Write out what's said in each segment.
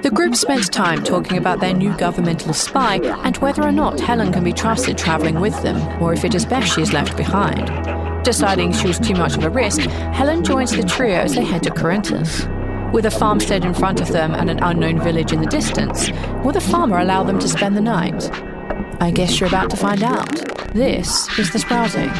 The group spent time talking about their new governmental spy and whether or not Helen can be trusted travelling with them, or if it is best she is left behind. Deciding she was too much of a risk, Helen joins the trio as they head to Corinthus. With a farmstead in front of them and an unknown village in the distance, will the farmer allow them to spend the night? I guess you're about to find out. This is The Sprouting.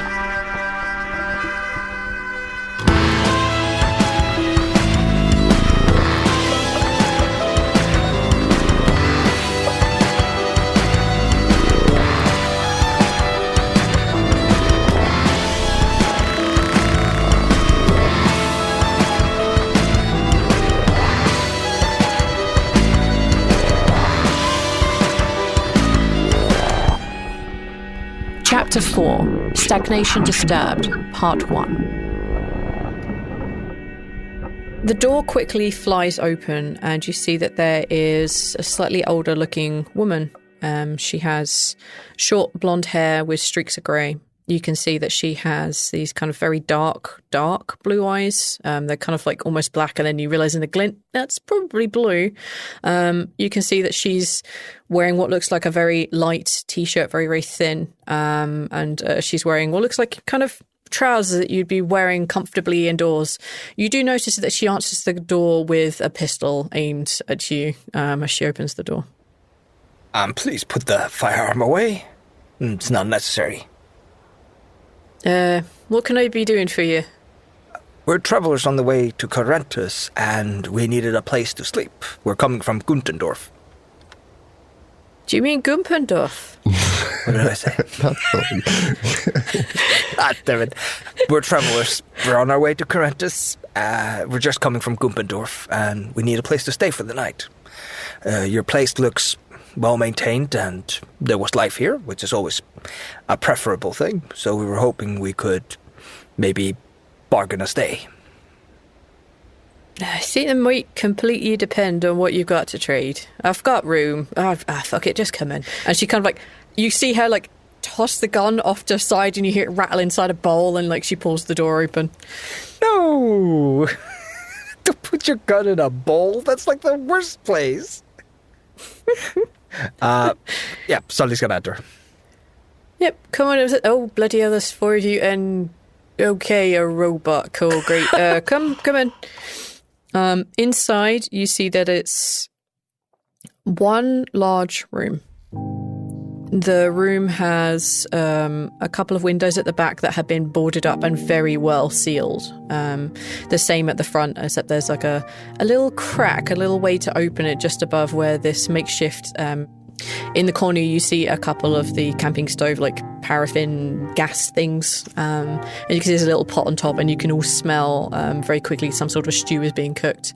Chapter 4, Stagnation Disturbed, Part 1. The door quickly flies open and you see that there is a slightly older looking woman. She has short blonde hair with streaks of grey. You can see that she has these kind of very dark blue eyes. They're kind of like almost black, and then you realise in the glint, that's probably blue. You can see that she's wearing what looks like a very light t-shirt, very, very thin. And she's wearing what looks like kind of trousers that you'd be wearing comfortably indoors. You do notice that she answers the door with a pistol aimed at you as she opens the door. Please put the firearm away. It's not necessary. What can I be doing for you? We're travelers on the way to Corinthus, and we needed a place to sleep. We're coming from Guntendorf. Do you mean Gumpendorf? What did I say? Damn it. We're travelers. We're on our way to Corinthus. We're just coming from Gumpendorf, and we need a place to stay for the night. Your place looks well-maintained, and there was life here, which is always a preferable thing. So we were hoping we could maybe bargain a stay. I think it might completely depend on what you've got to trade. I've got room. Fuck it, just come in. And she kind of like, you see her like toss the gun off to the side and you hear it rattle inside a bowl and like she pulls the door open. No! Don't put your gun in a bowl. That's like the worst place. Yeah, Sully's gonna enter. Yep, come on. Oh, bloody hell, there's four of you and... Okay, a robot. Cool, great. Come in. Inside, you see that it's one large room. The room has a couple of windows at the back that have been boarded up and very well sealed. The same at the front, except there's like a little crack, a little way to open it just above where this makeshift... in the corner, you see a couple of the camping stove, like paraffin gas things. And you can see there's a little pot on top, and you can all smell very quickly some sort of stew is being cooked.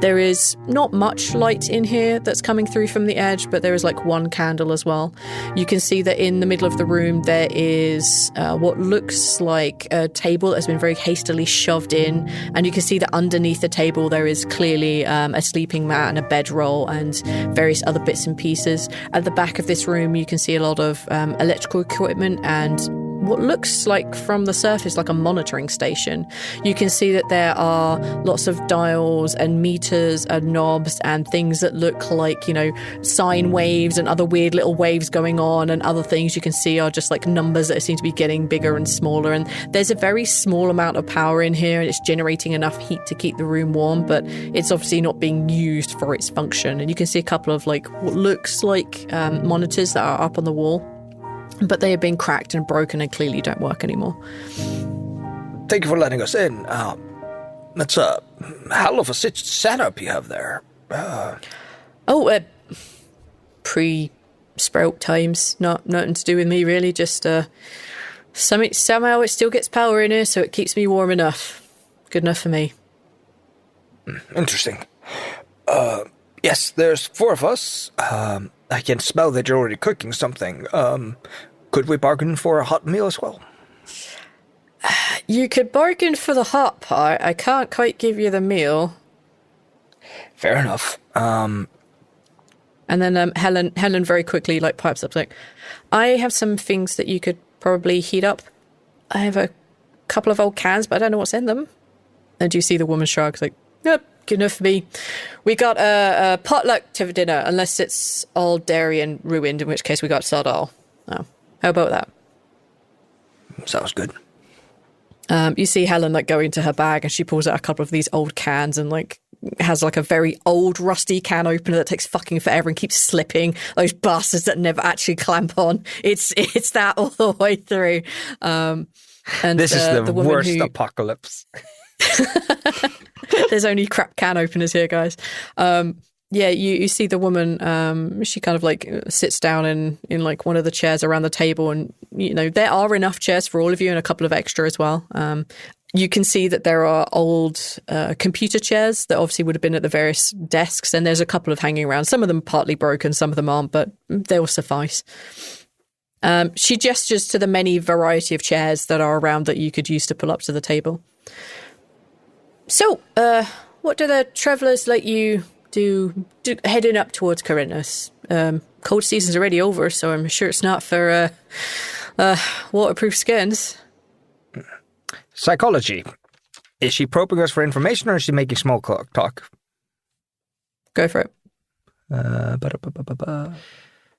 There is not much light in here that's coming through from the edge, but there is like one candle as well. You can see that in the middle of the room, there is what looks like a table that has been very hastily shoved in. And you can see that underneath the table, there is clearly a sleeping mat and a bedroll and various other bits and pieces. At the back of this room, you can see a lot of electrical equipment and what looks like from the surface like a monitoring station. You can see that there are lots of dials and meters and knobs and things that look like, you know, sine waves and other weird little waves going on, and other things you can see are just like numbers that seem to be getting bigger and smaller. And there's a very small amount of power in here, and it's generating enough heat to keep the room warm, but it's obviously not being used for its function. And you can see a couple of like what looks like monitors that are up on the wall, but they have been cracked and broken and clearly don't work anymore. Thank you for letting us in. It's a hell of a setup you have there. Pre-sprout times. Nothing to do with me, really. Just somehow it still gets power in here, so it keeps me warm enough. Good enough for me. Interesting. Yes, there's four of us. I can smell that you're already cooking something. Could we bargain for a hot meal as well? You could bargain for the hot part. I can't quite give you the meal. Fair enough. And then Helen very quickly like pipes up like, I have some things that you could probably heat up. I have a couple of old cans, but I don't know what's in them. And you see the woman shrugs like, yep, good enough for me. We got a potluck to dinner, unless it's all dairy and ruined, in which case we got sod all. Oh, how about that? Sounds good. You see Helen like go into her bag and she pulls out a couple of these old cans and like has like a very old rusty can opener that takes fucking forever and keeps slipping. Those bastards that never actually clamp on. It's that all the way through. And this is the worst who... apocalypse. There's only crap can openers here, guys. Yeah, you see the woman, she kind of like sits down in like one of the chairs around the table, and you know, there are enough chairs for all of you and a couple of extra as well. You can see that there are old computer chairs that obviously would have been at the various desks, and there's a couple of hanging around. Some of them partly broken, some of them aren't, but they will suffice. She gestures to the many variety of chairs that are around that you could use to pull up to the table. So, what do the travellers like you do heading up towards Corinthus? Cold season's already over, so I'm sure it's not for waterproof skins. Psychology. Is she probing us for information, or is she making small talk? Go for it.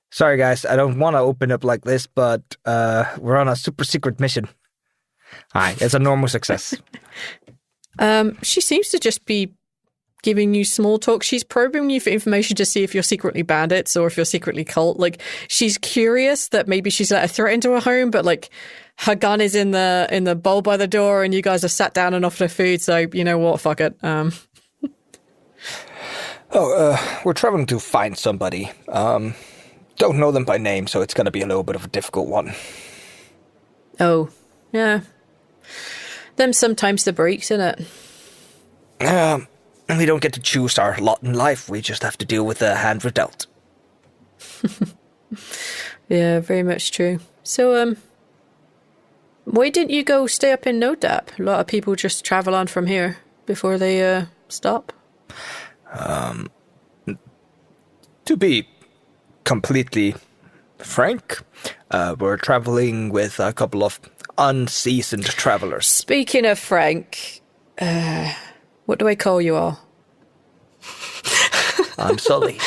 Sorry, guys, I don't want to open up like this, but we're on a super secret mission. Aye, it's a normal success. She seems to just be giving you small talk. She's probing you for information to see if you're secretly bandits or if you're secretly cult. Like, she's curious that maybe she's let a threat into her home, but like her gun is in the bowl by the door and you guys have sat down and offered her food, so you know what, fuck it. We're traveling to find somebody. Don't know them by name, so it's going to be a little bit of a difficult one. Oh, yeah. Them sometimes the breaks, isn't it? We don't get to choose our lot in life. We just have to deal with the hand we're dealt. Yeah, very much true. So, why didn't you go stay up in Nodap? A lot of people just travel on from here before they stop. To be completely frank, we're traveling with a couple of unseasoned travelers. Speaking of Frank, what do I call you all? I'm Sully.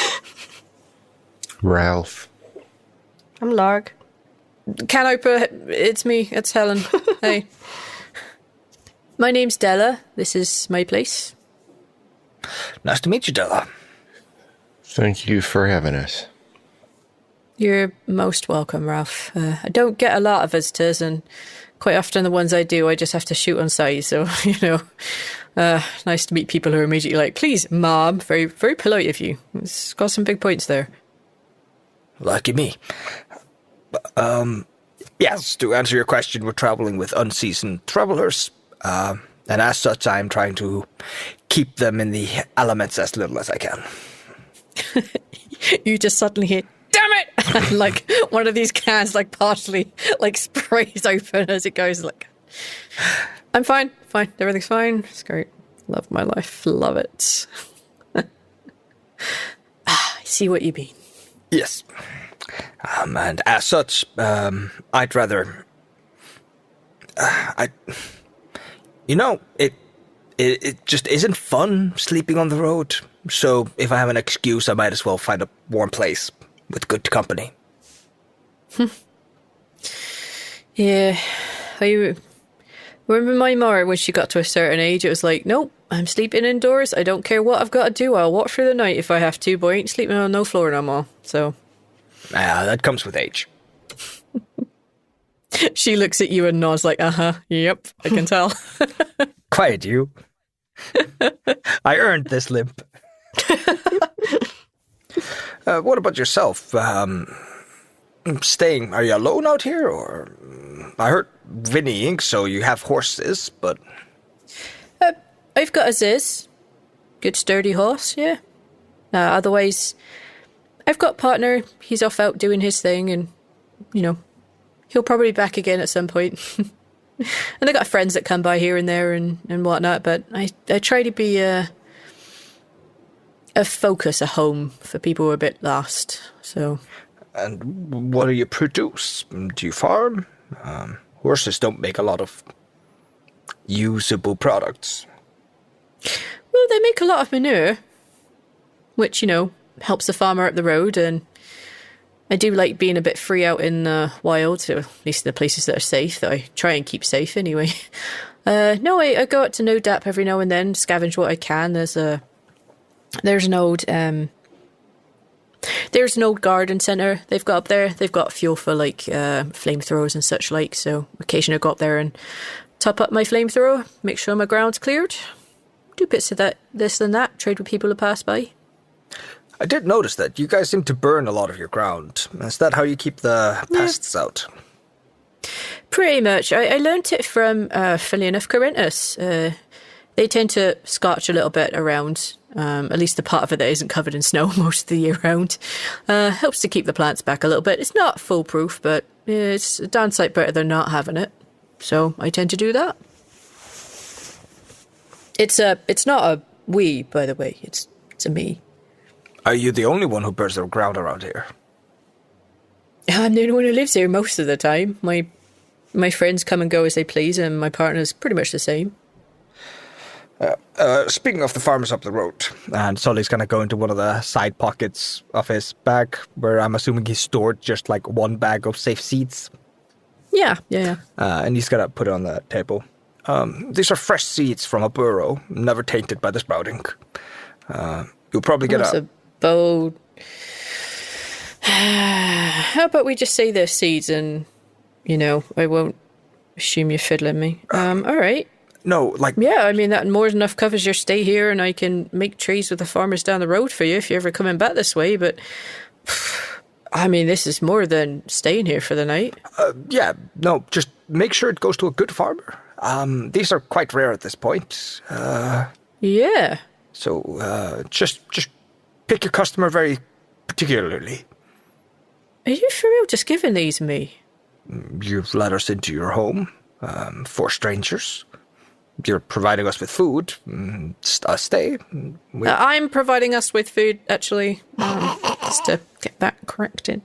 Ralph. I'm Lark. Canoper, it's me, it's Helen. Hey. My name's Della. This is my place. Nice to meet you, Della. Thank you for having us. You're most welcome, Ralph. I don't get a lot of visitors, and quite often the ones I do, I just have to shoot on sight. So, you know, nice to meet people who are immediately like, please, Mom. Very, very polite of you. It's got some big points there. Lucky me. Yes, to answer your question, we're traveling with unseasoned travelers. And as such, I'm trying to keep them in the elements as little as I can. You just suddenly hear, damn it! And like one of these cans like partially like sprays open as it goes. Like, I'm fine, everything's fine. It's great. Love my life, love it. I see what you mean. Yes. And as such, I'd rather... It just isn't fun sleeping on the road. So if I have an excuse, I might as well find a warm place with good company. Yeah. I remember my mother, when she got to a certain age, it was like, nope, I'm sleeping indoors. I don't care what I've got to do. I'll walk through the night if I have to, but I ain't sleeping on no floor no more. So... that comes with age. She looks at you and nods like, yep, I can tell. Quiet, you. I earned this limp. What about yourself? Are you alone out here, or... I heard whinnying, so you have horses, but... I've got a Ziz. Good sturdy horse, yeah. Otherwise, I've got a partner. He's off out doing his thing, and, you know, he'll probably be back again at some point. And I got friends that come by here and there and whatnot, but I try to be a focus, a home for people who are a bit lost, so... And what do you produce? Do you farm? Horses don't make a lot of usable products. Well, No, they make a lot of manure, which, helps the farmer up the road, and I do like being a bit free out in the wild, so at least in the places that are safe, that I try and keep safe anyway. No, I go out to No Dap every now and then, scavenge what I can. There's an old garden centre they've got up there. They've got fuel for flamethrowers and such like, so occasionally I go up there and top up my flamethrower, make sure my ground's cleared, do bits of that, this and that, trade with people who pass by. I did notice that you guys seem to burn a lot of your ground. Is that how you keep the pests out? Pretty much. I learnt it from, funny enough, Corinthus. They tend to scorch a little bit around, at least the part of it that isn't covered in snow most of the year round. Helps to keep the plants back a little bit. It's not foolproof, but it's a darn sight better than not having it. So I tend to do that. It's not a we, by the way. It's a me. Are you the only one who burns their ground around here? I'm the only one who lives here most of the time. My friends come and go as they please, and my partner's pretty much the same. Speaking of the farmers up the road, and Sully's going to go into one of the side pockets of his bag, where I'm assuming he's stored just like one bag of safe seeds. Yeah. And he's going to put it on the table. These are fresh seeds from a burrow, never tainted by the sprouting. You'll probably get a bold. How about we just say they're seeds, and I won't assume you're fiddling me. All right. No, yeah, I mean, that more than enough covers your stay here, and I can make trees with the farmers down the road for you if you're ever coming back this way, but I mean, this is more than staying here for the night. Just make sure it goes to a good farmer. These are quite rare at this point. Yeah. So, just pick your customer very particularly. Are you for real just giving these me? You've let us into your home, for strangers. You're providing us with food, a stay. I'm providing us with food, actually, just to get that corrected.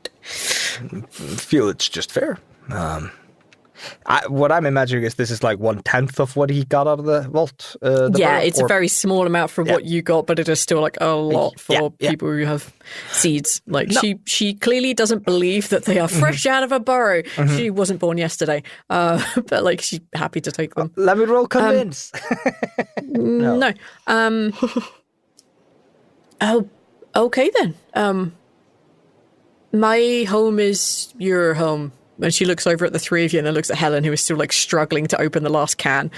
Feel it's just fair. What I'm imagining is this is like 1/10 of what he got out of the vault. It's a very small amount from what you got, but it is still like a lot for people who have seeds. Like she clearly doesn't believe that they are fresh out of a burrow. She wasn't born yesterday, but like she's happy to take them. Let me roll convince. No. Oh, okay then. My home is your home. And she looks over at the three of you and then looks at Helen, who is still like struggling to open the last can.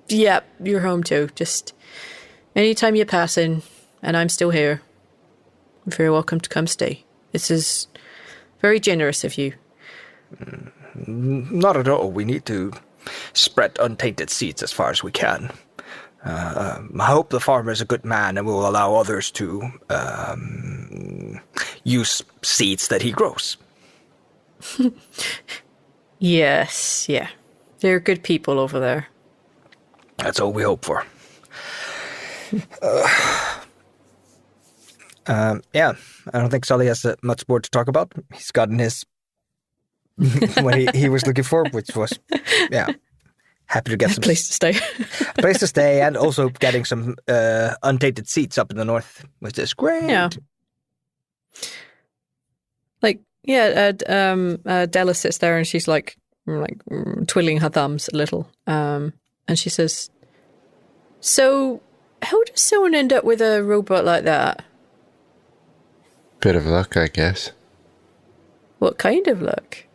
Yeah, you're home too. Just anytime you're passing and I'm still here, you're very welcome to come stay. This is very generous of you. Not at all. We need to spread untainted seeds as far as we can. I hope the farmer is a good man and will allow others to use seeds that he grows. Yes, yeah. They're good people over there. That's all we hope for. I don't think Sully has much more to talk about. He's gotten his what he was looking for, which was, happy to get some place to stay. Place to stay, and also getting some untainted seeds up in the north, which is great. Yeah. Della sits there and she's like twiddling her thumbs a little, and she says, "So, how does someone end up with a robot like that?" Bit of luck, I guess. What kind of luck?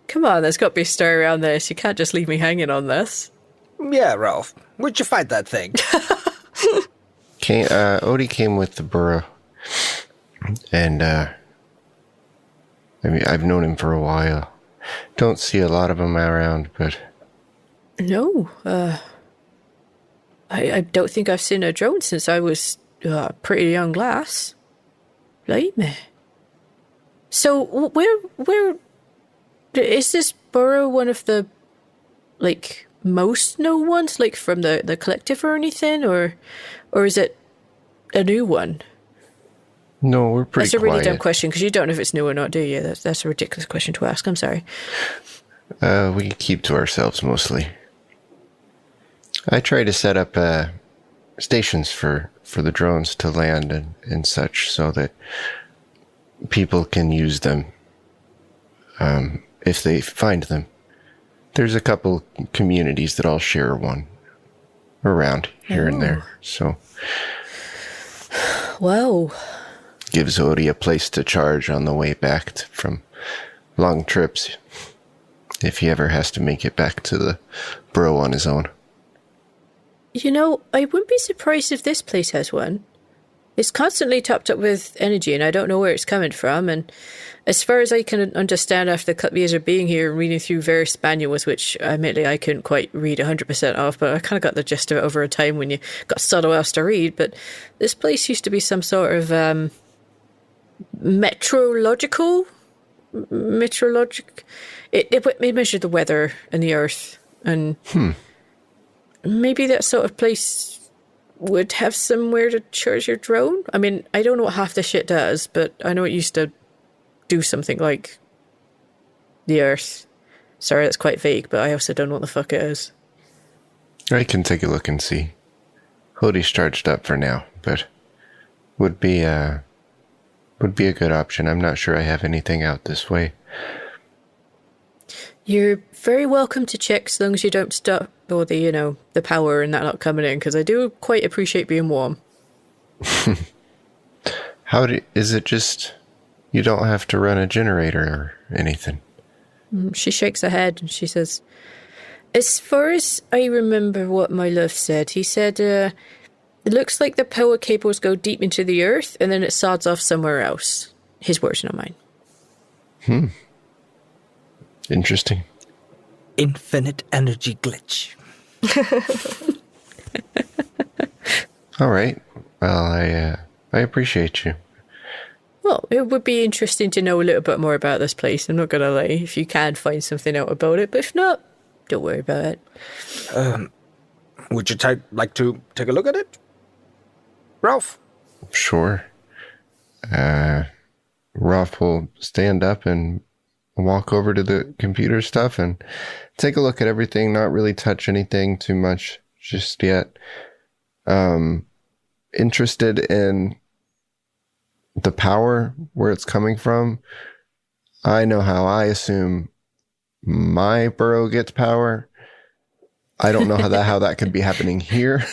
Come on, there's got to be a story around this. You can't just leave me hanging on this. Yeah, Ralph. Where'd you find that thing? Odie came with the burrow, and I've known him for a while. Don't see a lot of them around, but... No, I don't think I've seen a drone since I was a pretty young lass. Blimey. So, where... Is this burrow one of the, most known ones, from the collective or anything? Or is it a new one? No, we're pretty That's a really quiet. dumb question, because you don't know if it's new or not, do you? That's a ridiculous question to ask. I'm sorry. We keep to ourselves mostly. I try to set up stations for the drones to land and such so that people can use them if they find them. There's a couple communities that all share one around here and there, so Whoa. gives Odie a place to charge on the way back from long trips if he ever has to make it back to the borough on his own. You know, I wouldn't be surprised if this place has one. It's constantly topped up with energy, and I don't know where it's coming from. And as far as I can understand after a couple of years of being here and reading through various manuals, which admittedly I couldn't quite read 100% of, but I kind of got the gist of it over a time when you got subtle else to read. But this place used to be some sort of meteorological. It measured the weather and the earth, and maybe that sort of place would have somewhere to charge your drone. I mean, I don't know what half the shit does, but I know it used to do something like the earth. Sorry, that's quite vague, but I also don't know what the fuck it is. I can take a look and see. Odie's charged up for now, but would be a good option. I'm not sure I have anything out this way. You're very welcome to check as long as you don't stop all the, the power and that not coming in, because I do quite appreciate being warm. Is it just you don't have to run a generator or anything? She shakes her head and she says, as far as I remember what my love said, he said, it looks like the power cables go deep into the earth and then it sods off somewhere else. His words, not mine. Interesting. Infinite energy glitch. All right. Well, I appreciate you. Well, it would be interesting to know a little bit more about this place. I'm not going to lie, if you can find something out about it. But if not, don't worry about it. Would you like to take a look at it, Ralph? Sure. Ralph will stand up and walk over to the computer stuff and take a look at everything, not really touch anything too much just yet. Interested in the power, where it's coming from. I know how I assume my borough gets power. I don't know how that could be happening here.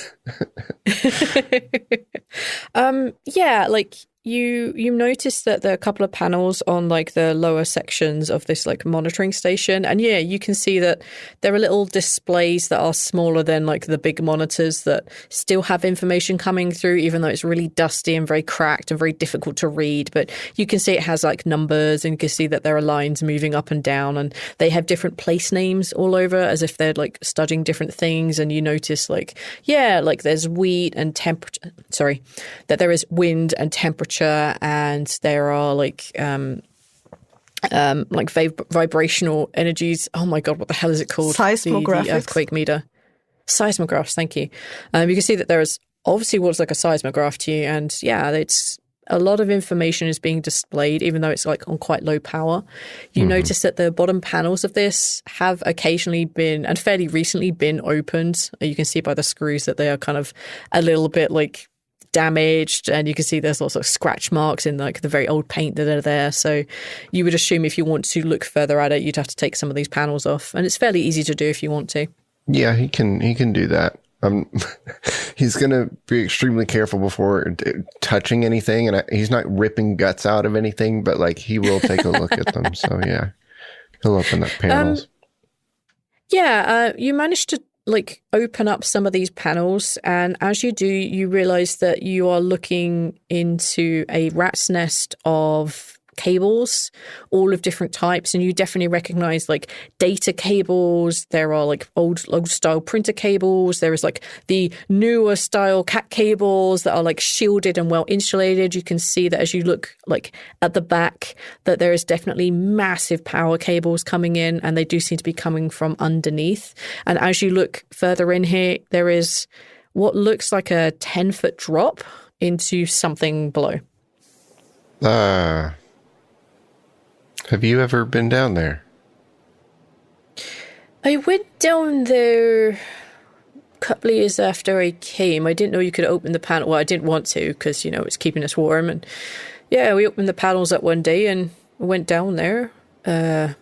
Yeah, like you notice that there are a couple of panels on like the lower sections of this like monitoring station, and yeah, you can see that there are little displays that are smaller than like the big monitors that still have information coming through, even though it's really dusty and very cracked and very difficult to read. But you can see it has like numbers, and you can see that there are lines moving up and down, and they have different place names all over as if they're like studying different things. And you notice like, yeah, like there's wheat and temperature. Sorry, that there is wind and temperature. And there are like vibrational energies. Oh my god, what the hell is it called? Seismographics. The earthquake meter. Seismographs. Thank you. You can see that there is obviously what's like a seismograph to you, and yeah, it's a lot of information is being displayed, even though it's like on quite low power. You notice that the bottom panels of this have occasionally been, and fairly recently been, opened. You can see by the screws that they are kind of a little bit like damaged, and you can see there's lots of scratch marks in like the very old paint that are there. So you would assume if you want to look further at it, you'd have to take some of these panels off, and it's fairly easy to do if you want to. Yeah, he can do that. He's gonna be extremely careful before touching anything, and he's not ripping guts out of anything, but like he will take a look at them. So yeah, he'll open up panels. You managed to like open up some of these panels, and as you do, you realize that you are looking into a rat's nest of cables, all of different types, and you definitely recognize like data cables. There are like old style printer cables. There is like the newer style cat cables that are like shielded and well insulated. You can see that as you look like at the back that there is definitely massive power cables coming in, and they do seem to be coming from underneath. And as you look further in here, there is what looks like a 10-foot drop into something below. Have you ever been down there? I went down there a couple of years after I came. I didn't know you could open the panel. Well, I didn't want to because, it's keeping us warm. And yeah, we opened the panels up one day and went down there.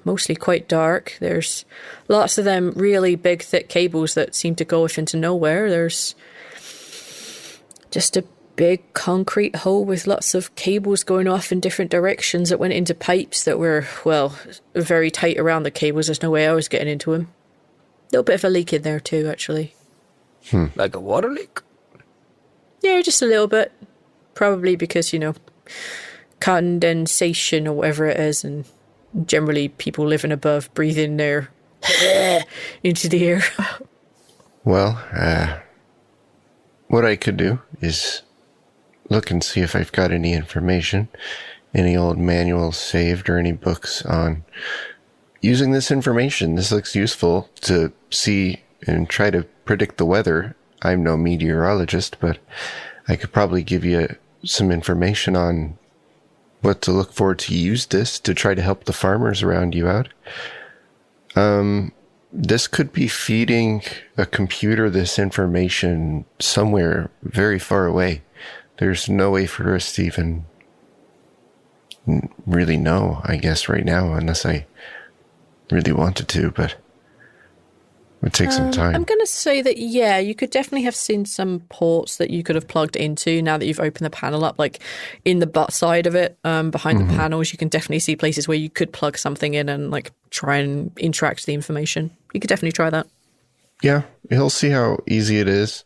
Mostly quite dark. There's lots of them really big, thick cables that seem to go off into nowhere. There's just a big concrete hole with lots of cables going off in different directions that went into pipes that were, well, very tight around the cables. There's no way I was getting into them. A little bit of a leak in there too, actually. Like a water leak? Yeah, just a little bit. Probably because, condensation or whatever it is, and generally people living above breathing their into the air. Well, what I could do is look and see if I've got any information, any old manuals saved or any books on using this information. This looks useful to see and try to predict the weather. I'm no meteorologist, but I could probably give you some information on what to look for to use this to try to help the farmers around you out. This could be feeding a computer this information somewhere very far away. There's no way for us to even really know, I guess, right now, unless I really wanted to, but it would take some time. I'm going to say that, yeah, you could definitely have seen some ports that you could have plugged into now that you've opened the panel up, like in the butt side of it, behind the panels. You can definitely see places where you could plug something in and like try and interact the information. You could definitely try that. Yeah, he'll see how easy it is.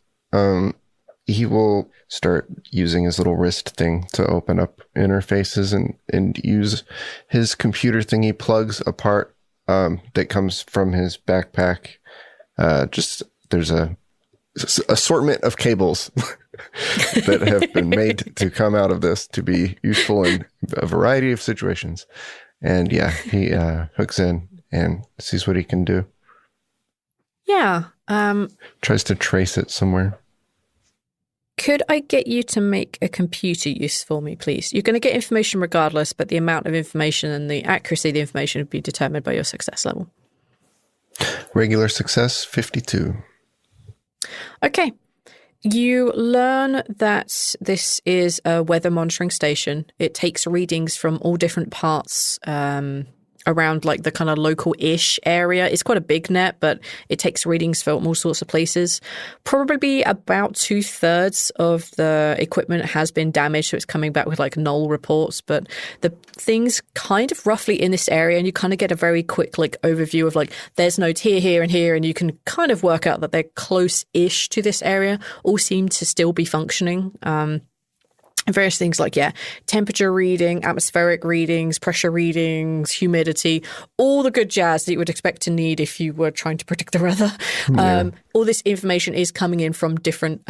He will start using his little wrist thing to open up interfaces and use his computer thing he plugs a part that comes from his backpack. There's a assortment of cables that have been made to come out of this to be useful in a variety of situations. And yeah, he hooks in and sees what he can do. Yeah. Tries to trace it somewhere. Could I get you to make a computer use for me, please? You're going to get information regardless, but the amount of information and the accuracy of the information would be determined by your success level. Regular success, 52. Okay. You learn that this is a weather monitoring station. It takes readings from all different parts around like the kind of local-ish area. It's quite a big net, but it takes readings from all sorts of places. Probably about 2/3 of the equipment has been damaged, so it's coming back with like null reports. But the things kind of roughly in this area, and you kind of get a very quick like overview of like there's nodes here, here, and here, and you can kind of work out that they're close-ish to this area. All seem to still be functioning. Various things like, temperature reading, atmospheric readings, pressure readings, humidity, all the good jazz that you would expect to need if you were trying to predict the weather. Yeah. All this information is coming in from different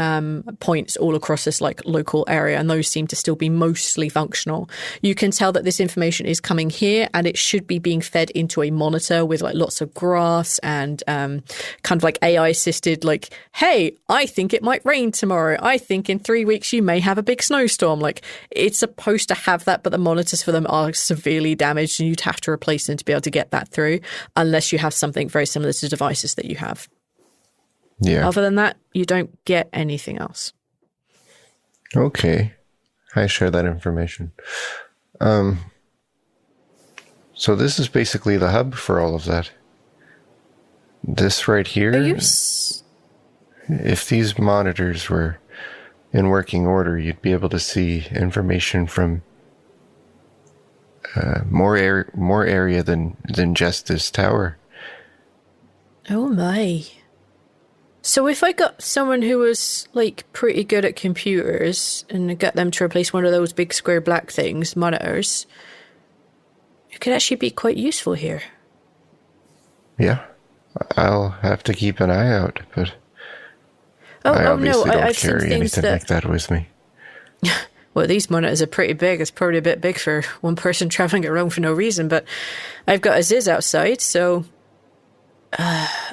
points all across this like local area, and those seem to still be mostly functional. You can tell that this information is coming here, and it should be being fed into a monitor with like lots of graphs and kind of like AI assisted, like, hey, I think it might rain tomorrow. I think in 3 weeks you may have a big snowstorm. Like, it's supposed to have that, but the monitors for them are severely damaged, and you'd have to replace them to be able to get that through, unless you have something very similar to devices that you have. Yeah. Other than that, you don't get anything else. Okay. I share that information. So this is basically the hub for all of that. This right here, if these monitors were in working order, you'd be able to see information from more area than just this tower. Oh my. So if I got someone who was like pretty good at computers and got them to replace one of those big square black things, monitors, it could actually be quite useful here. Yeah. I'll have to keep an eye out, but I obviously don't carry anything like that with me. Well, these monitors are pretty big. It's probably a bit big for one person traveling it around for no reason, but I've got a Ziz outside, so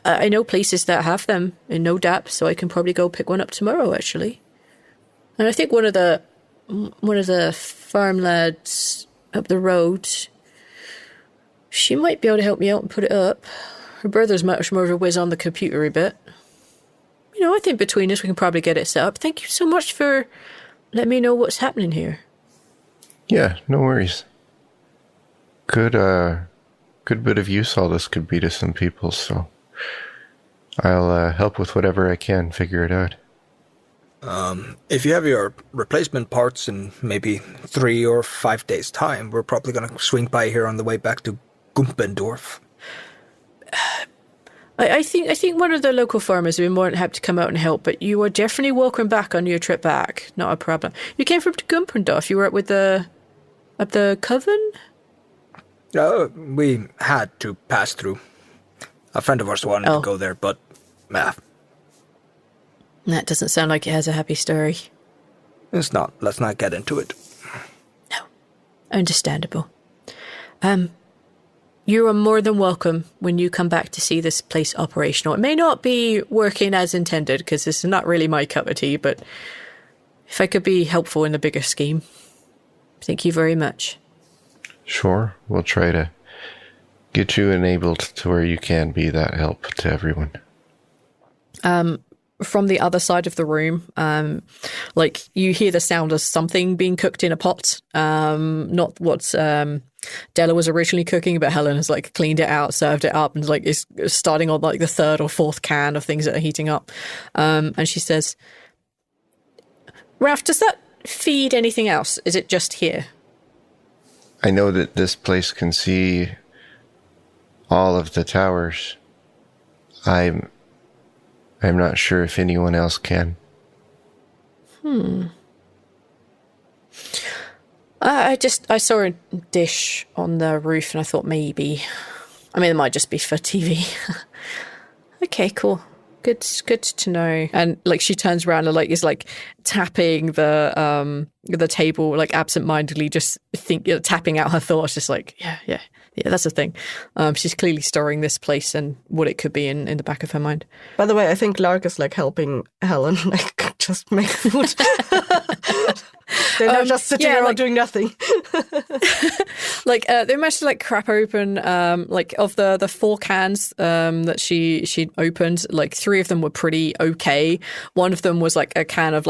I know places that have them in no dap, so I can probably go pick one up tomorrow, actually. And I think one of the farm lads up the road, she might be able to help me out and put it up. Her brother's much more of a whiz on the computery bit. I think between us we can probably get it set up. Thank you so much for letting me know what's happening here. Yeah, no worries. Good bit of use all this could be to some people, so I'll help with whatever I can, figure it out. If you have your replacement parts in maybe 3 or 5 days' time, we're probably going to swing by here on the way back to Gumpendorf. I think one of the local farmers would be more than happy to come out and help, but you are definitely welcome back on your trip back. Not a problem. You came from Gumpendorf. You were up with the coven? We had to pass through. A friend of ours wanted to go there, but that doesn't sound like it has a happy story. It's not. Let's not get into it. No. Understandable. You are more than welcome when you come back to see this place operational. It may not be working as intended, because this is not really my cup of tea, but if I could be helpful in the bigger scheme, thank you very much. Sure. We'll try to get you enabled to where you can be that help to everyone. From the other side of the room, you hear the sound of something being cooked in a pot. Not what Della was originally cooking, but Helen has cleaned it out, served it up, and is starting on the third or fourth can of things that are heating up. And she says, "Ralph, does that feed anything else? Is it just here?" I know that this place can see all of the towers. I'm not sure if anyone else can. I saw a dish on the roof and I thought maybe. I mean, it might just be for TV. Okay, cool. Good to know. And she turns around and is tapping the table absentmindedly, just tapping out her thoughts, just yeah, that's the thing. She's clearly storing this place and what it could be in the back of her mind. By the way, I think Lark is helping Helen just make food. They're not just sitting around doing nothing. They managed to crack open of the 4 cans that she opened, 3 of them were pretty okay. One of them was a can of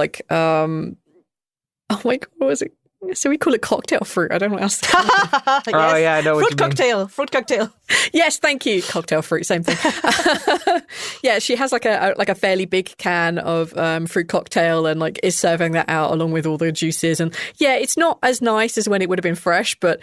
oh my god, what was it? So we call it cocktail fruit. I don't know what else. Yes. Oh yeah, I know what you mean. Fruit cocktail. Yes, thank you. Cocktail fruit, same thing. Yeah, she has a fairly big can of fruit cocktail and is serving that out along with all the juices. And yeah, it's not as nice as when it would have been fresh, but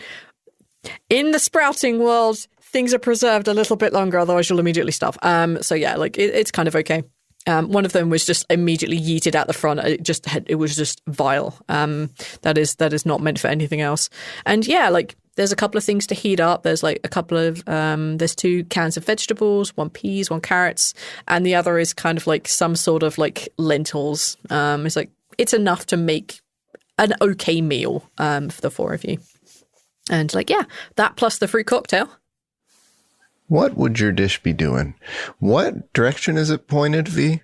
in the sprouting world, things are preserved a little bit longer, otherwise you'll immediately starve. So yeah, it's kind of okay. One of them was just immediately yeeted out the front. It was just vile. That is not meant for anything else. And yeah, there's a couple of things to heat up. There's a couple of there's 2 cans of vegetables, 1 peas, 1 carrots, and the other is kind of some sort of lentils. It's it's enough to make an okay meal for the 4 of you. And that plus the fruit cocktail. What would your dish be doing? What direction is it pointed, V?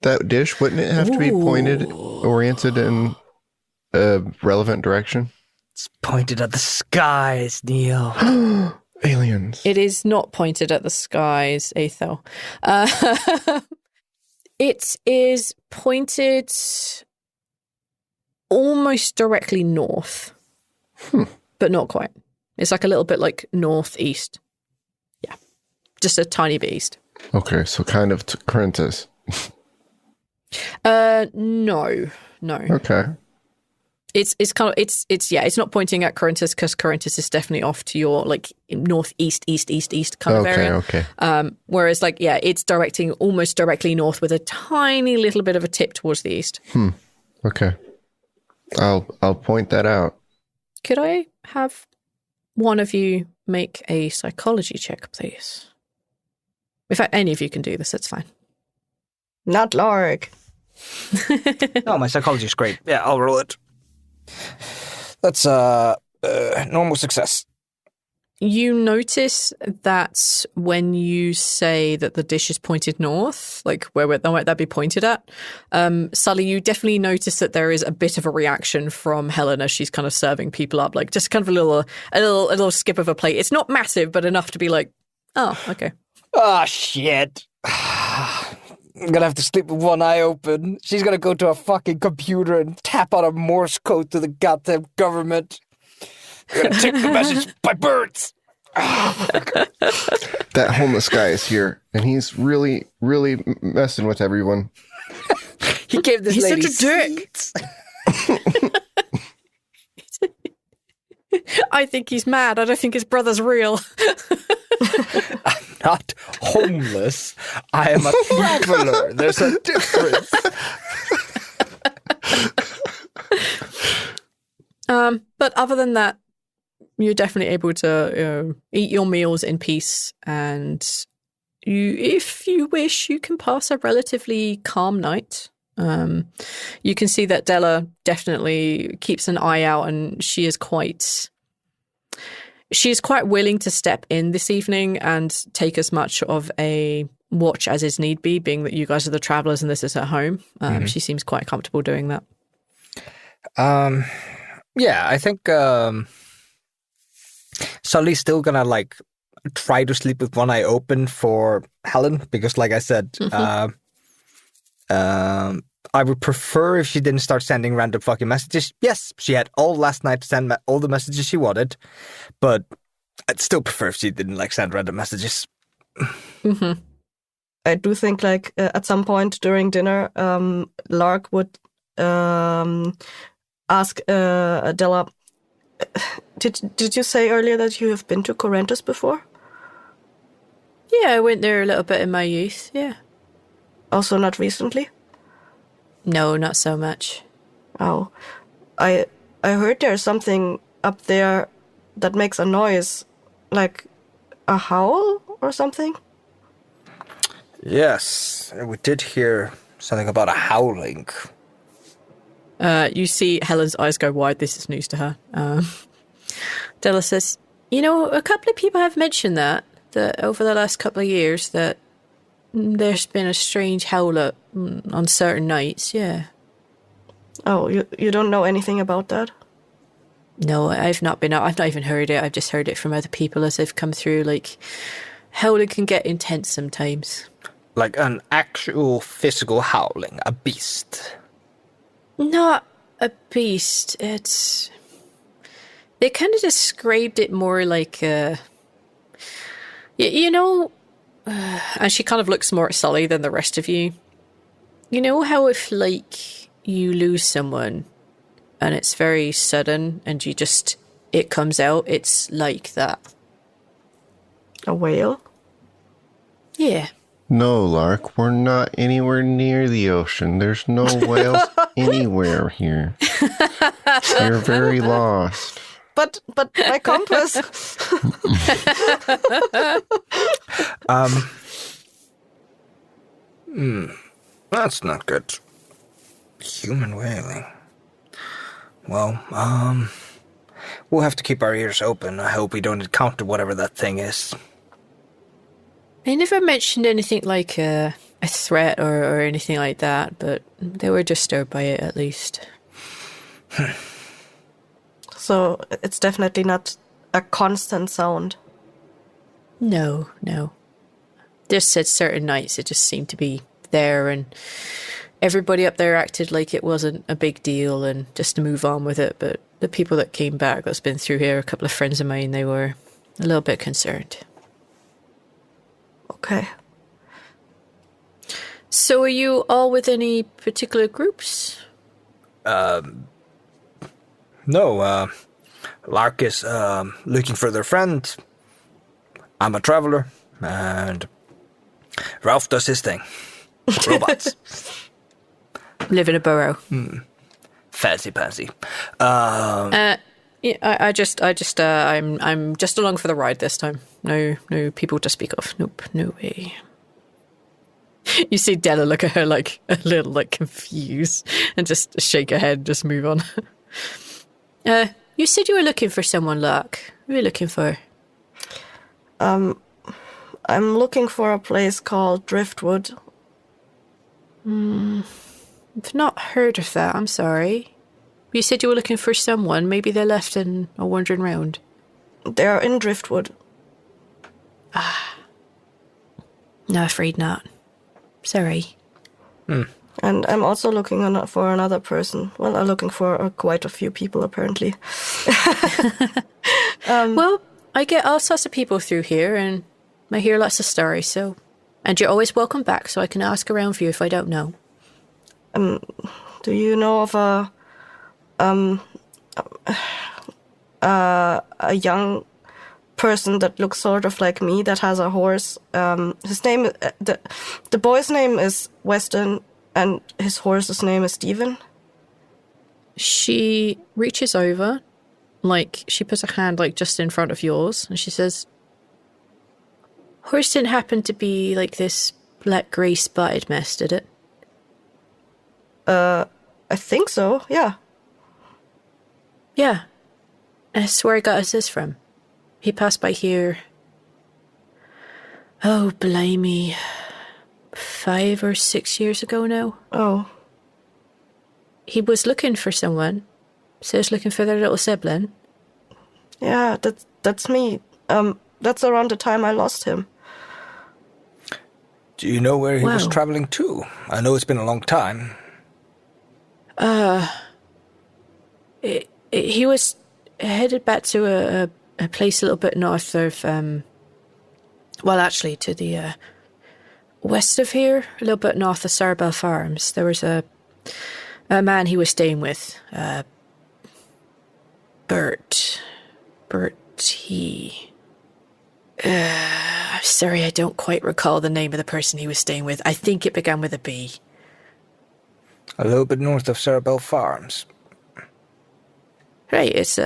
That dish, wouldn't it have to be pointed, oriented in a relevant direction? It's pointed at the skies, Neil. Aliens. It is not pointed at the skies, Aethel. It is pointed almost directly north, but not quite. It's a little bit northeast. Just a tiny bit east. Okay, so kind of Corinthus. No. Okay. It's kind of it's not pointing at Corinthus because Corinthus is definitely off to your northeast, east kind of area. Okay. Whereas it's directing almost directly north with a tiny little bit of a tip towards the east. Okay. I'll point that out. Could I have one of you make a psychology check, please? In fact, any of you can do this, it's fine. Not Lark. No, my psychology is great. Yeah, I'll roll it. That's normal success. You notice that when you say that the dish is pointed north, where might that be pointed at? Sully, you definitely notice that there is a bit of a reaction from Helen as she's kind of serving people up, just kind of a little skip of a plate. It's not massive, but enough to be oh, okay. Oh, shit. I'm gonna have to sleep with one eye open. She's gonna go to a fucking computer and tap out a Morse code to the goddamn government. I'm gonna take the message by birds. That homeless guy is here, and he's really, really messing with everyone. He gave this lady such a dick. I think he's mad. I don't think his brother's real. I'm not homeless. I am a traveler. There's a difference. But other than that, you're definitely able to eat your meals in peace, and if you wish, you can pass a relatively calm night. You can see that Della definitely keeps an eye out, and she is quite willing to step in this evening and take as much of a watch as is need be, being that you guys are the travelers and this is her home. She seems quite comfortable doing that. Yeah, I think Sully's still gonna like try to sleep with one eye open for Helen because, like I said, I would prefer if she didn't start sending random fucking messages. Yes, she had all last night to send all the messages she wanted, but I'd still prefer if she didn't like send random messages. Mm-hmm. I do think like at some point during dinner, Lark would ask Della, did you say earlier that you have been to Corinthus before? Yeah, I went there a little bit in my youth, yeah. Also not recently? No, not so much. Oh, I heard there's something up there that makes a noise, like a howl or something? Yes, we did hear something about a howling. You see Helen's eyes go wide. This is news to her. Della says, a couple of people have mentioned that over the last couple of years that there's been a strange howl on certain nights, yeah. Oh, you don't know anything about that? No, I've not even heard it. I've just heard it from other people as they've come through. Like, howling can get intense sometimes. Like an actual physical howling, a beast. Not a beast. They kind of described it more like and she kind of looks more at Sully than the rest of you. You know how if, like, you lose someone and it's very sudden and it comes out, it's like that. A whale? Yeah. No, Lark, we're not anywhere near the ocean. There's no whales anywhere here. You're very lost. But my compass. That's not good. Human whaling. Well, we'll have to keep our ears open. I hope we don't encounter whatever that thing is. They never mentioned anything like a threat or anything like that, but they were disturbed by it at least. So it's definitely not a constant sound. No. Just at certain nights it just seemed to be there, and everybody up there acted like it wasn't a big deal and just to move on with it. But the people that came back that's been through here, a couple of friends of mine, they were a little bit concerned. Okay. So are you all with any particular groups? No, Lark is looking for their friend. I'm a traveler, and Ralph does his thing. Robots. Live in a burrow. Fancy pansy. Yeah, I'm just along for the ride this time. No people to speak of. Nope, no way. You see Della look at her like a little like confused and just shake her head and just move on. You said you were looking for someone, Lark. Who are you looking for? I'm looking for a place called Driftwood. I've not heard of that, I'm sorry. You said you were looking for someone. Maybe they're left and are wandering around. They're in Driftwood. No, afraid not. Sorry. And I'm also looking for another person. Well, I'm looking for quite a few people, apparently. Well, I get all sorts of people through here, and I hear lots of stories, so... And you're always welcome back, so I can ask around for you if I don't know. Do you know of a young person that looks sort of like me that has a horse? His name, the boy's name is Weston, and his horse's name is Stephen. She reaches over, like, she puts her hand, like, just in front of yours, and she says, horse didn't happen to be, like, this black grey spotted mess, did it? I think so, yeah. Yeah. I swear I got us this from. He passed by here. Oh, blimey. 5 or 6 years ago now. Oh. He was looking for someone. Says looking for their little sibling. Yeah, that's me. That's around the time I lost him. Do you know where he was Wow. traveling to? I know it's been a long time. He was headed back to a place a little bit north of, well, actually, to the west of here, a little bit north of Sarbell Farms. There was a man he was staying with, Bert. I'm sorry, I don't quite recall the name of the person he was staying with. I think it began with a B. A little bit north of Sarbell Farms. Right, it's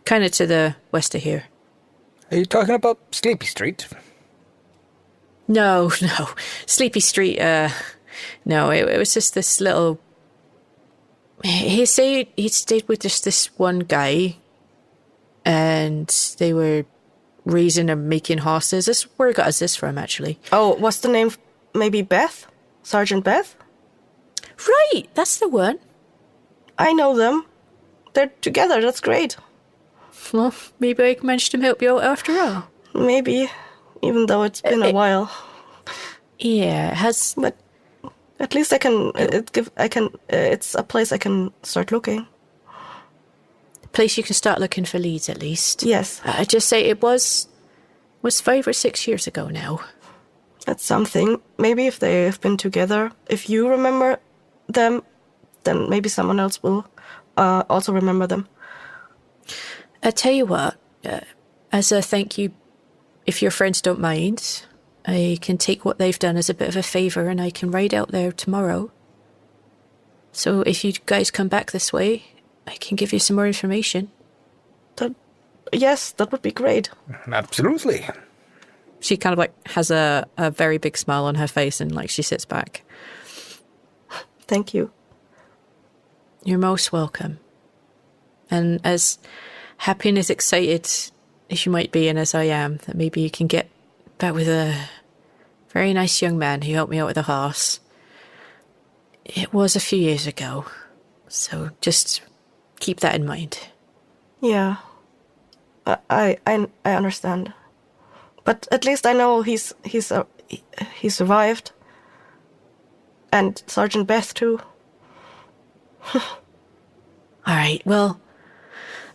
kind of to the west of here. Are you talking about Sleepy Street? No. Sleepy Street, no, it was just this little... He stayed with just this one guy, and they were raising and making horses. This is where I got us this from, actually. Oh, what's the name? Maybe Beth? Sergeant Beth? Right, that's the one. I know them. They're together, that's great. Well, maybe I managed to help you out after all. Maybe, even though it's been a while. Yeah, it has... But at least it's a place I can start looking. place you can start looking for leads, at least. Yes. I just say it was 5 or 6 years ago now. That's something. Maybe if they have been together, if you remember them, then maybe someone else will also remember them. I tell you what, as a thank you, if your friends don't mind, I can take what they've done as a bit of a favour and I can ride out there tomorrow. So if you guys come back this way, I can give you some more information. Yes, that would be great. Absolutely. She kind of like has a very big smile on her face and like she sits back. Thank you. You're most welcome. And as happy and as excited as you might be and as I am, that maybe you can get back with a very nice young man who helped me out with a horse. It was a few years ago, so just keep that in mind. Yeah. I understand. But at least I know he survived. And Sergeant Beth too. All right, well,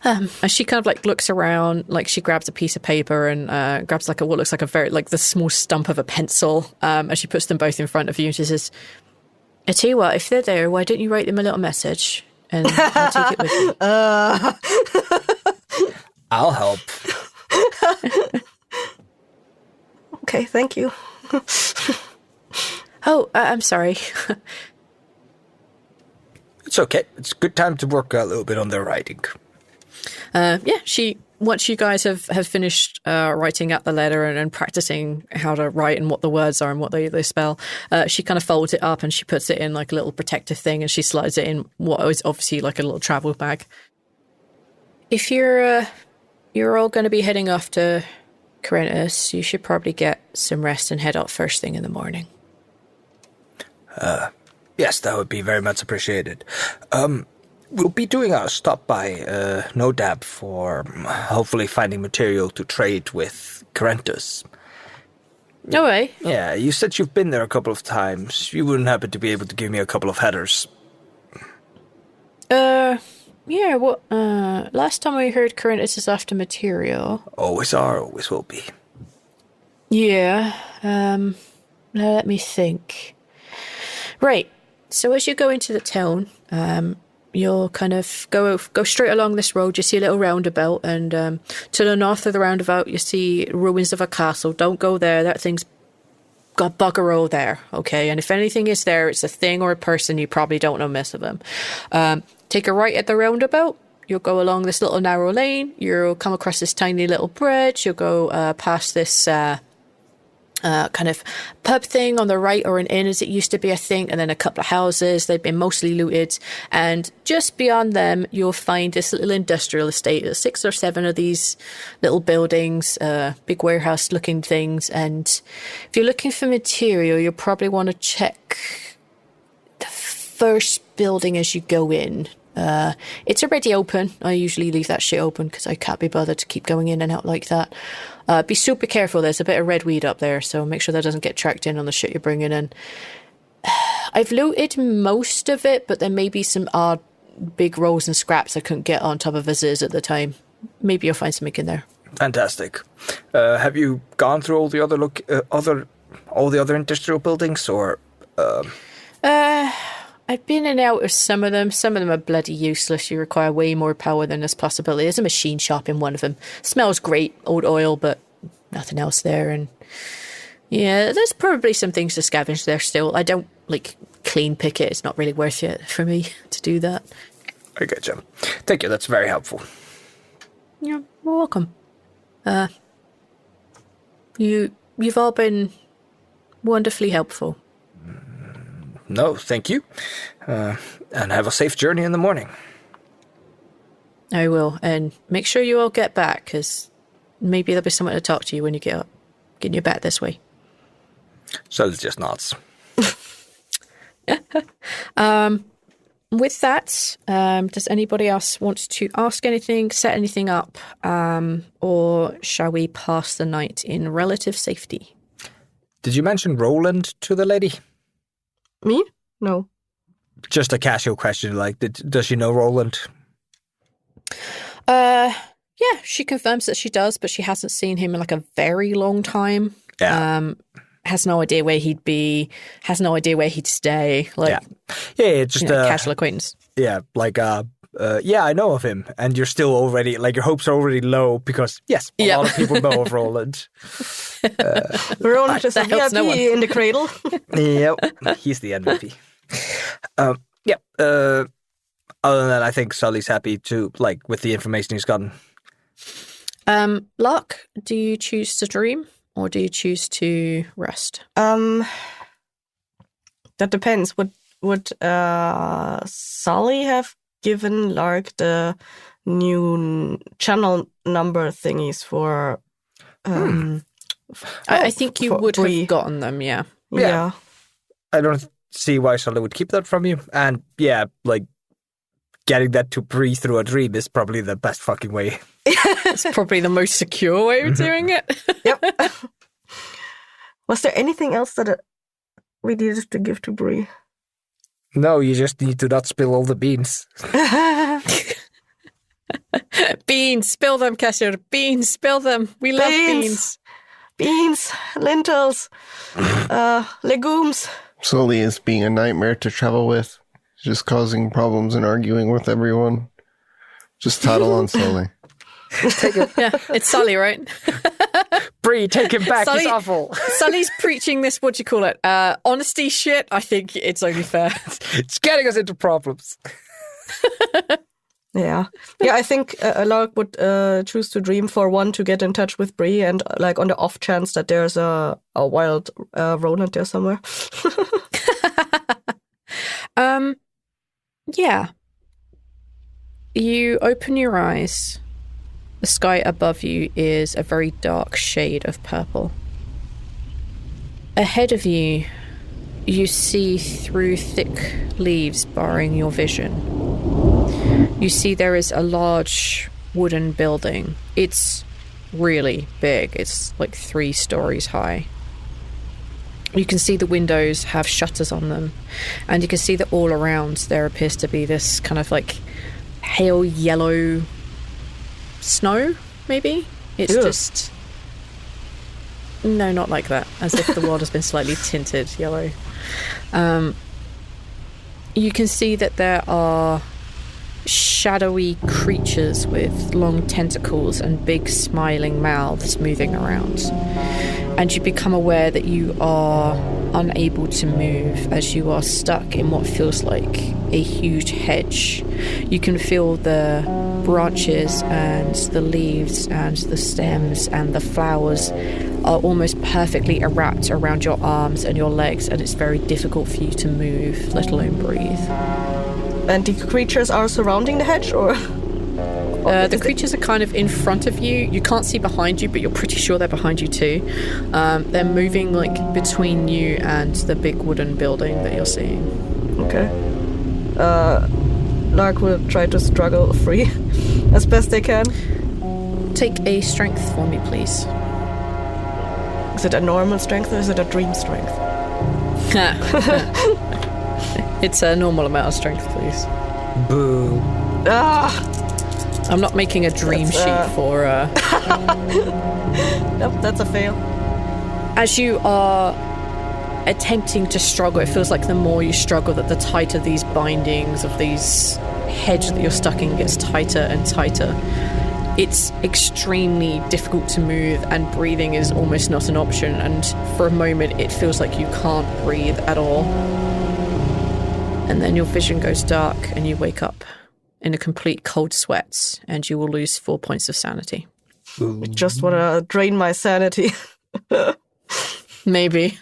and she kind of like looks around, like she grabs a piece of paper and grabs like what looks like a very like the small stump of a pencil, and she puts them both in front of you and she says, I tell you what, if they're there, why don't you write them a little message and I'll take it with me. I'll help. Okay, thank you. Oh, I'm sorry. It's okay. It's a good time to work a little bit on their writing. Once you guys have finished writing out the letter and practicing how to write and what the words are and what they spell, she kind of folds it up and she puts it in like a little protective thing and she slides it in what is obviously like a little travel bag. If you're all going to be heading off to Corinthus, you should probably get some rest and head out first thing in the morning. Yes, that would be very much appreciated. We'll be doing our stop by Nodab for hopefully finding material to trade with Corinthus. All right. Yeah, you said you've been there a couple of times. You wouldn't happen to be able to give me a couple of headers. Yeah, last time I heard Corinthus is after material. Always are, always will be. Yeah, now let me think. Right, so as you go into the town, you'll kind of go straight along this road. You see a little roundabout, and to the north of the roundabout, you see ruins of a castle. Don't go there. That thing's got bugger all there, okay? And if anything is there, it's a thing or a person you probably don't know most of them. Take a right at the roundabout. You'll go along this little narrow lane. You'll come across this tiny little bridge. You'll go past this kind of pub thing on the right, or an inn as it used to be, I think, and then a couple of houses. They've been mostly looted. And just beyond them, you'll find this little industrial estate. There's 6 or 7 of these little buildings, big warehouse-looking things. And if you're looking for material, you'll probably want to check the first building as you go in. It's already open. I usually leave that shit open because I can't be bothered to keep going in and out like that. Be super careful. There's a bit of red weed up there, so make sure that doesn't get tracked in on the shit you're bringing in. I've looted most of it, but there may be some odd big rolls and scraps I couldn't get on top of visitors at the time. Maybe you'll find something in there. Fantastic. Have you gone through all the other industrial buildings, or? I've been in and out of some of them. Some of them are bloody useless. You require way more power than this possibility. There's a machine shop in one of them. Smells great, old oil, but nothing else there. And yeah, there's probably some things to scavenge there still. I don't, clean pick it. It's not really worth it for me to do that. I get you. Thank you. That's very helpful. You're welcome. You've all been wonderfully helpful. No, thank you. And have a safe journey in the morning. I will. And make sure you all get back, because maybe there'll be someone to talk to you when you get up. Getting you back this way. So it just nods. With that, does anybody else want to ask anything, set anything up, or shall we pass the night in relative safety? Did you mention Roland to the lady? Me? No. Just a casual question, does she know Roland? Yeah, she confirms that she does, but she hasn't seen him in a very long time. Yeah. Has no idea where he'd be, has no idea where he'd stay. Yeah, just casual acquaintance. Yeah, I know of him, and you're still already, your hopes are already low because, yes, a lot of people know of Roland. Roland is a VIP in the cradle. Yep, he's the MVP. Other than that, I think Sully's happy to, with the information he's gotten. Lark, do you choose to dream or do you choose to rest? That depends. Would Sully have given Lark the new channel number thingies for? I think you would Bree. have gotten them. Yeah. I don't see why Sully would keep that from you, and getting that to Bree through a dream is probably the best fucking way. It's probably the most secure way of doing it. Yep. Was there anything else that we needed to give to Bree? No, you just need to not spill all the beans. Beans, spill them, Cassia. Beans, spill them. We love beans. Beans, lentils, legumes. Sully is being a nightmare to travel with. Just causing problems and arguing with everyone. Just tattle on Sully. Yeah, it's Sully, right? Bree, take him back. He's awful. Sully's preaching this, what do you call it? Honesty shit. I think it's only fair. It's getting us into problems. Yeah, I think Lark would choose to dream for one to get in touch with Bree, and on the off chance that there's a wild Roland there somewhere. Yeah. You open your eyes. The sky above you is a very dark shade of purple. Ahead of you, you see through thick leaves barring your vision. You see there is a large wooden building. It's really big. It's 3 stories high. You can see the windows have shutters on them, and you can see that all around there appears to be this kind of like pale yellow snow, maybe? It's just... No, not like that. As if the world has been slightly tinted yellow. You can see that there are shadowy creatures with long tentacles and big smiling mouths moving around. And you become aware that you are unable to move as you are stuck in what feels like a huge hedge. You can feel the branches and the leaves and the stems and the flowers are almost perfectly wrapped around your arms and your legs, and it's very difficult for you to move, let alone breathe. And the creatures are surrounding the hedge, or? The creatures are kind of in front of you. You can't see behind you, but you're pretty sure they're behind you too. They're moving like between you and the big wooden building that you're seeing. Okay. Lark will try to struggle free as best they can. Take a strength for me, please. Is it a normal strength or is it a dream strength? It's a normal amount of strength, please. Boo. I'm not making a dream sheet for... Nope, that's a fail. As you are attempting to struggle, it feels like the more you struggle, that the tighter these bindings of these hedge that you're stuck in gets tighter and tighter. It's extremely difficult to move, and breathing is almost not an option, and for a moment it feels like you can't breathe at all. And then your vision goes dark and you wake up in a complete cold sweat, and you will lose 4 points of sanity. I just want to drain my sanity. Maybe.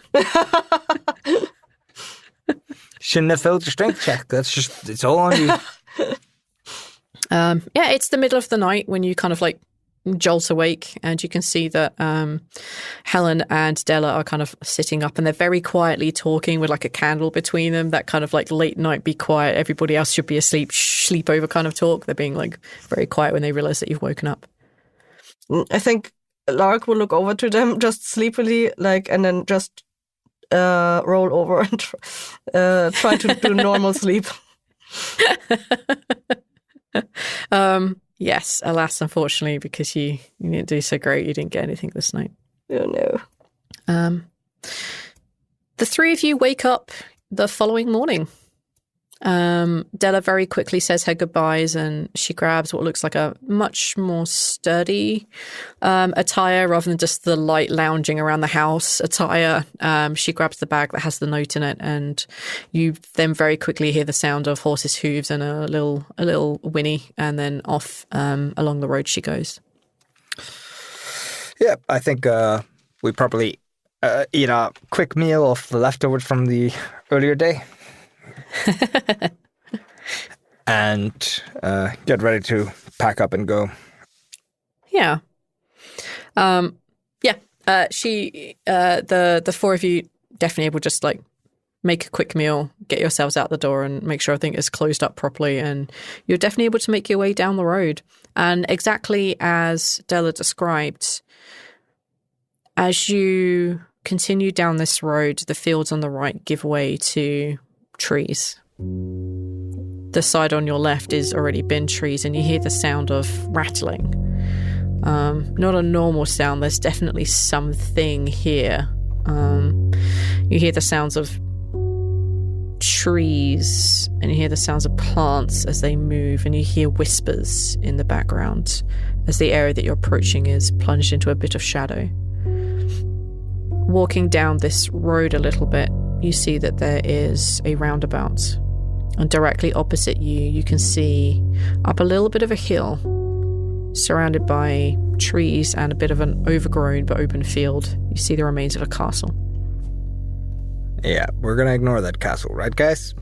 Shouldn't have failed your strength check. It's all on you. Yeah, it's the middle of the night when you kind of like jolt awake, and you can see that Helen and Della are kind of sitting up, and they're very quietly talking with like a candle between them, that kind of like late night, be quiet, everybody else should be asleep, sleepover kind of talk. They're being like very quiet when they realize that you've woken up. I think Lark will look over to them just sleepily, like, and then just roll over and try to do normal sleep. Yes, alas, unfortunately, because you didn't do so great, you didn't get anything this night. Oh no. The three of you wake up the following morning. Della very quickly says her goodbyes, and she grabs what looks like a much more sturdy attire rather than just the light lounging around the house attire. She grabs the bag that has the note in it, and you then very quickly hear the sound of horses' hooves and a little whinny, and then off along the road she goes. Yeah, I think we probably eat a quick meal of the leftovers from the earlier day. And get ready to pack up and go. Yeah. She the four of you definitely able to just like make a quick meal, get yourselves out the door, and make sure everything is closed up properly, and you're definitely able to make your way down the road. And exactly as Della described, as you continue down this road, the fields on the right give way to trees. The side on your left is already been trees, and you hear the sound of rattling. Not a normal sound, there's definitely something here. You hear the sounds of trees, and you hear the sounds of plants as they move, and you hear whispers in the background as the area that you're approaching is plunged into a bit of shadow. Walking down this road a little bit, you see that there is a roundabout, and directly opposite you, you can see up a little bit of a hill surrounded by trees and a bit of an overgrown but open field. You see the remains of a castle. Yeah, we're gonna ignore that castle, right, guys?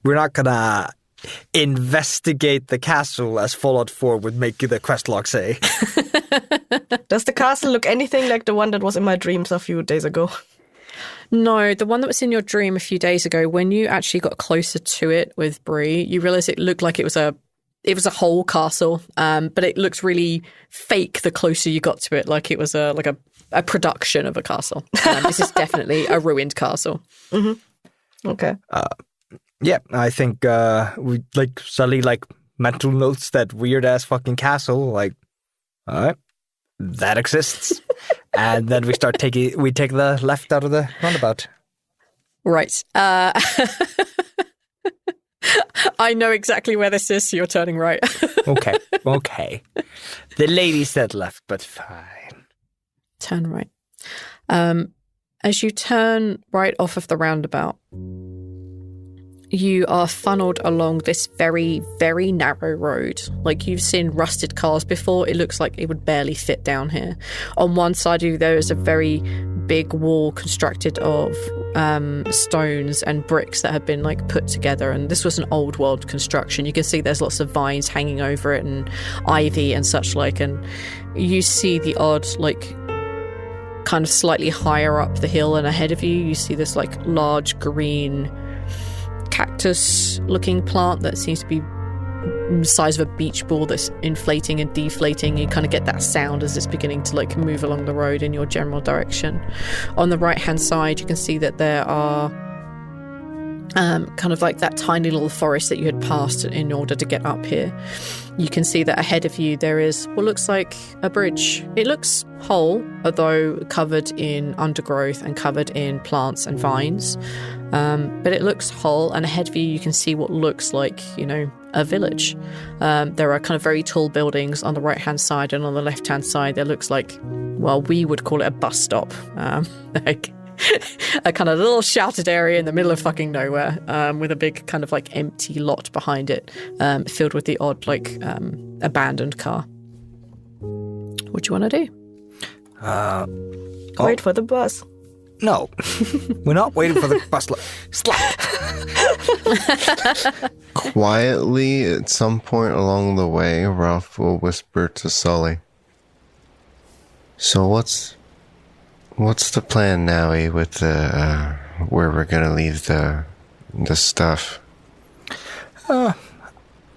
We're not gonna investigate the castle, as Fallout 4 would make the quest log say. Does the castle look anything like the one that was in my dreams a few days ago? No, the one that was in your dream a few days ago, when you actually got closer to it with Bree, you realised it looked like it was it was a whole castle, but it looked really fake the closer you got to it, like it was a production of a castle. This is definitely a ruined castle. Mm-hmm. Okay. Yeah, I think we like suddenly like mental notes that weird ass fucking castle. Like, all right, that exists, and then we take the left out of the roundabout. Right. I know exactly where this is, so you're turning right. Okay. The lady said left, but fine. Turn right. As you turn right off of the roundabout, you are funneled along this very, very narrow road. Like you've seen rusted cars before, it looks like it would barely fit down here. On one side of you, there is a very big wall constructed of stones and bricks that have been like put together, and this was an old world construction. You can see there's lots of vines hanging over it and ivy and such like, and you see the odd like kind of slightly higher up the hill and ahead of you see this like large green cactus looking plant that seems to be the size of a beach ball that's inflating and deflating. You kind of get that sound as it's beginning to like move along the road in your general direction. On the right hand side you can see that there are kind of like that tiny little forest that you had passed in order to get up here. You can see that ahead of you there is what looks like a bridge. It looks whole, although covered in undergrowth and covered in plants and vines. But it looks whole, and ahead of you you can see what looks like, a village. There are kind of very tall buildings on the right hand side, and on the left hand side there looks like, well, we would call it a bus stop. Like a kind of little sheltered area in the middle of fucking nowhere, with a big kind of like empty lot behind it, filled with the odd like abandoned car. What do you want to do? Wait for the bus. No, we're not waiting for the bus. Slap. Quietly, at some point along the way, Ralph will whisper to Sully, "So what's the plan, Nowie, with the where we're gonna leave the stuff?"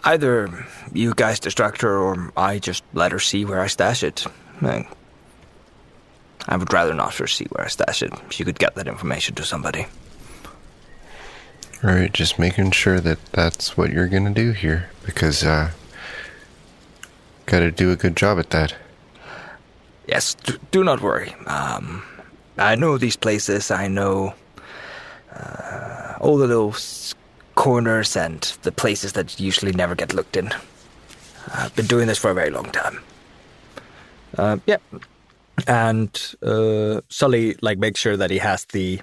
Either you guys distract her, or I just let her see where I stash it. I would rather not her see where I stash it. She could get that information to somebody. All right, just making sure that that's what you're gonna do here, because gotta do a good job at that. Yes, do not worry. I know these places. I know all the little corners and the places that usually never get looked in. I've been doing this for a very long time. Yep. And Sully like makes sure that he has the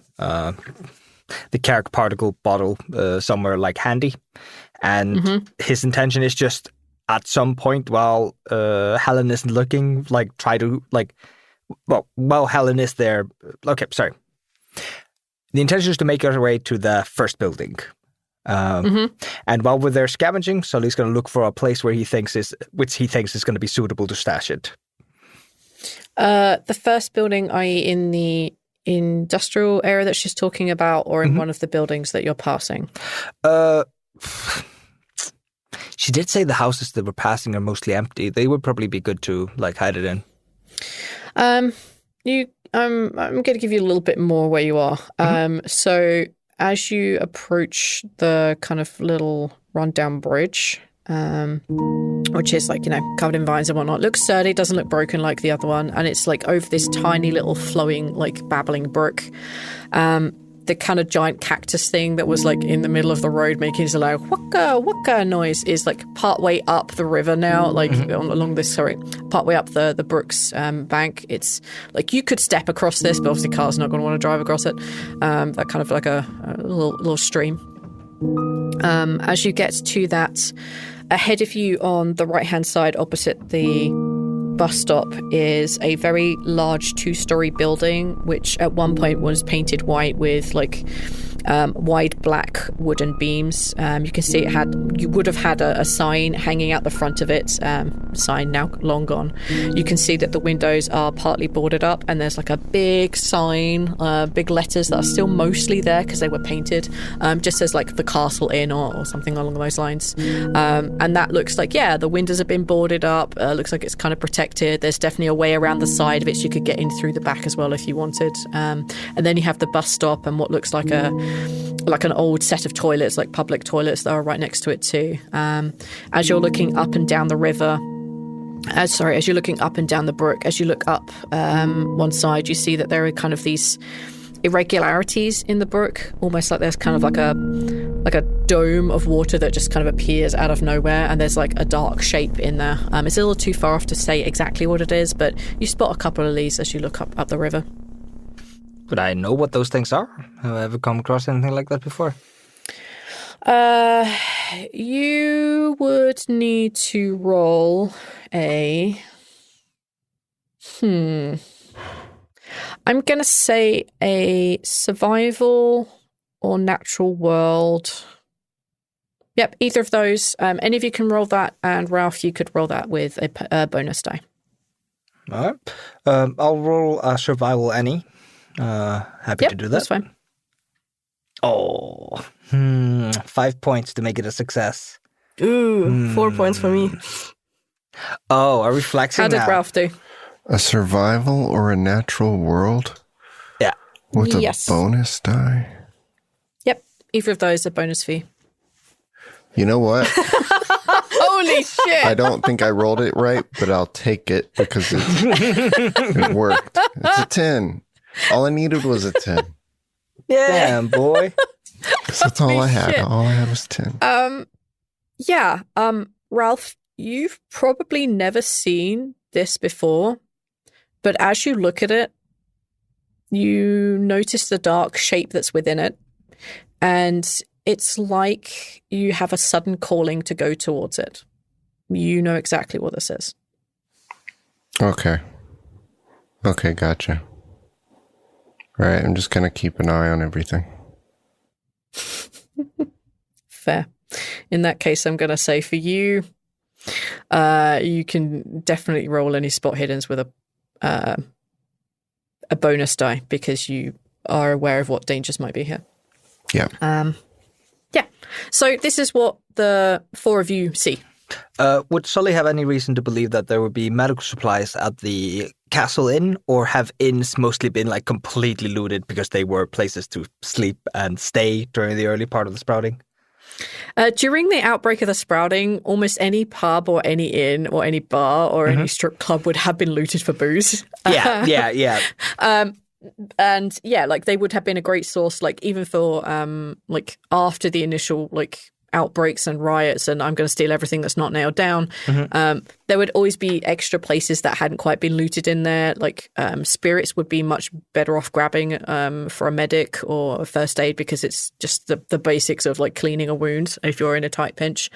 character particle bottle somewhere like handy, and his intention is just at some point while Helen isn't looking, like try to like while Helen is there. Okay, sorry. The intention is to make our way to the first building. And while we're there scavenging, Sully's going to look for a place where he thinks is going to be suitable to stash it. The first building, i.e. in the industrial area that she's talking about, or in one of the buildings that you're passing? She did say the houses that we're passing are mostly empty. They would probably be good to like hide it in. I'm going to give you a little bit more where you are. So as you approach the kind of little rundown bridge, which is like, covered in vines and whatnot, looks sturdy, doesn't look broken like the other one, and it's like over this tiny little flowing, like babbling brook. The kind of giant cactus thing that was like in the middle of the road making this loud waka waka noise is like partway up the river now, like along this, partway up the Brooks bank. It's like you could step across this, but obviously cars not going to want to drive across it. That kind of like a little stream. As you get to that, ahead of you on the right-hand side opposite the bus stop is a very large 2-story building, which at one point was painted white with like wide black wooden beams. You can see you would have had a sign hanging out the front of it, sign now long gone. You can see that the windows are partly boarded up, and there's like a big sign, big letters that are still mostly there because they were painted, just says like the Castle Inn or something along those lines. And that looks like, the windows have been boarded up. Looks like it's kind of protected. There's definitely a way around the side of it so you could get in through the back as well if you wanted. And then you have the bus stop and what looks like an old set of toilets, like public toilets that are right next to it too. As you're looking up and down the river, as you're looking up and down the brook, as you look up one side, you see that there are kind of these irregularities in the brook, almost like there's kind of like a dome of water that just kind of appears out of nowhere, and there's like a dark shape in there. It's a little too far off to say exactly what it is, but you spot a couple of these as you look up the river. Would I know what those things are? Have I ever come across anything like that before? You would need to roll a... I'm going to say a survival or natural world. Yep, either of those. Any of you can roll that, and Ralph, you could roll that with a bonus die. All right. I'll roll a survival any. Happy to do that. That's fine. Oh, 5 points to make it a success. Ooh, 4 points for me. Oh, are we flexing How did now? Ralph do? A survival or a natural world? Yeah. With a Yes. bonus die? Yep, either of those are bonus fee. You know what? Holy shit! I don't think I rolled it right, but I'll take it because it worked. It's a 10. All I needed was a 10. Damn, boy. That's all I had. shit. All I had was 10. Ralph, you've probably never seen this before, but as you look at it, you notice the dark shape that's within it, and it's like you have a sudden calling to go towards it. You know exactly what this is. Okay, gotcha. All right, I'm just going to keep an eye on everything. Fair. In that case, I'm going to say for you, you can definitely roll any spot hiddens with a bonus die because you are aware of what dangers might be here. Yeah. So this is what the four of you see. Would Sully have any reason to believe that there would be medical supplies at the Castle Inn, or have inns mostly been like completely looted because they were places to sleep and stay during the early part of the sprouting? During the outbreak of the sprouting, almost any pub or any inn or any bar or any strip club would have been looted for booze. Yeah. And yeah, like they would have been a great source, like even for like after the initial like outbreaks and riots and I'm going to steal everything that's not nailed down. There would always be extra places that hadn't quite been looted in there. Like spirits would be much better off grabbing for a medic or a first aid because it's just the basics of like cleaning a wound if you're in a tight pinch.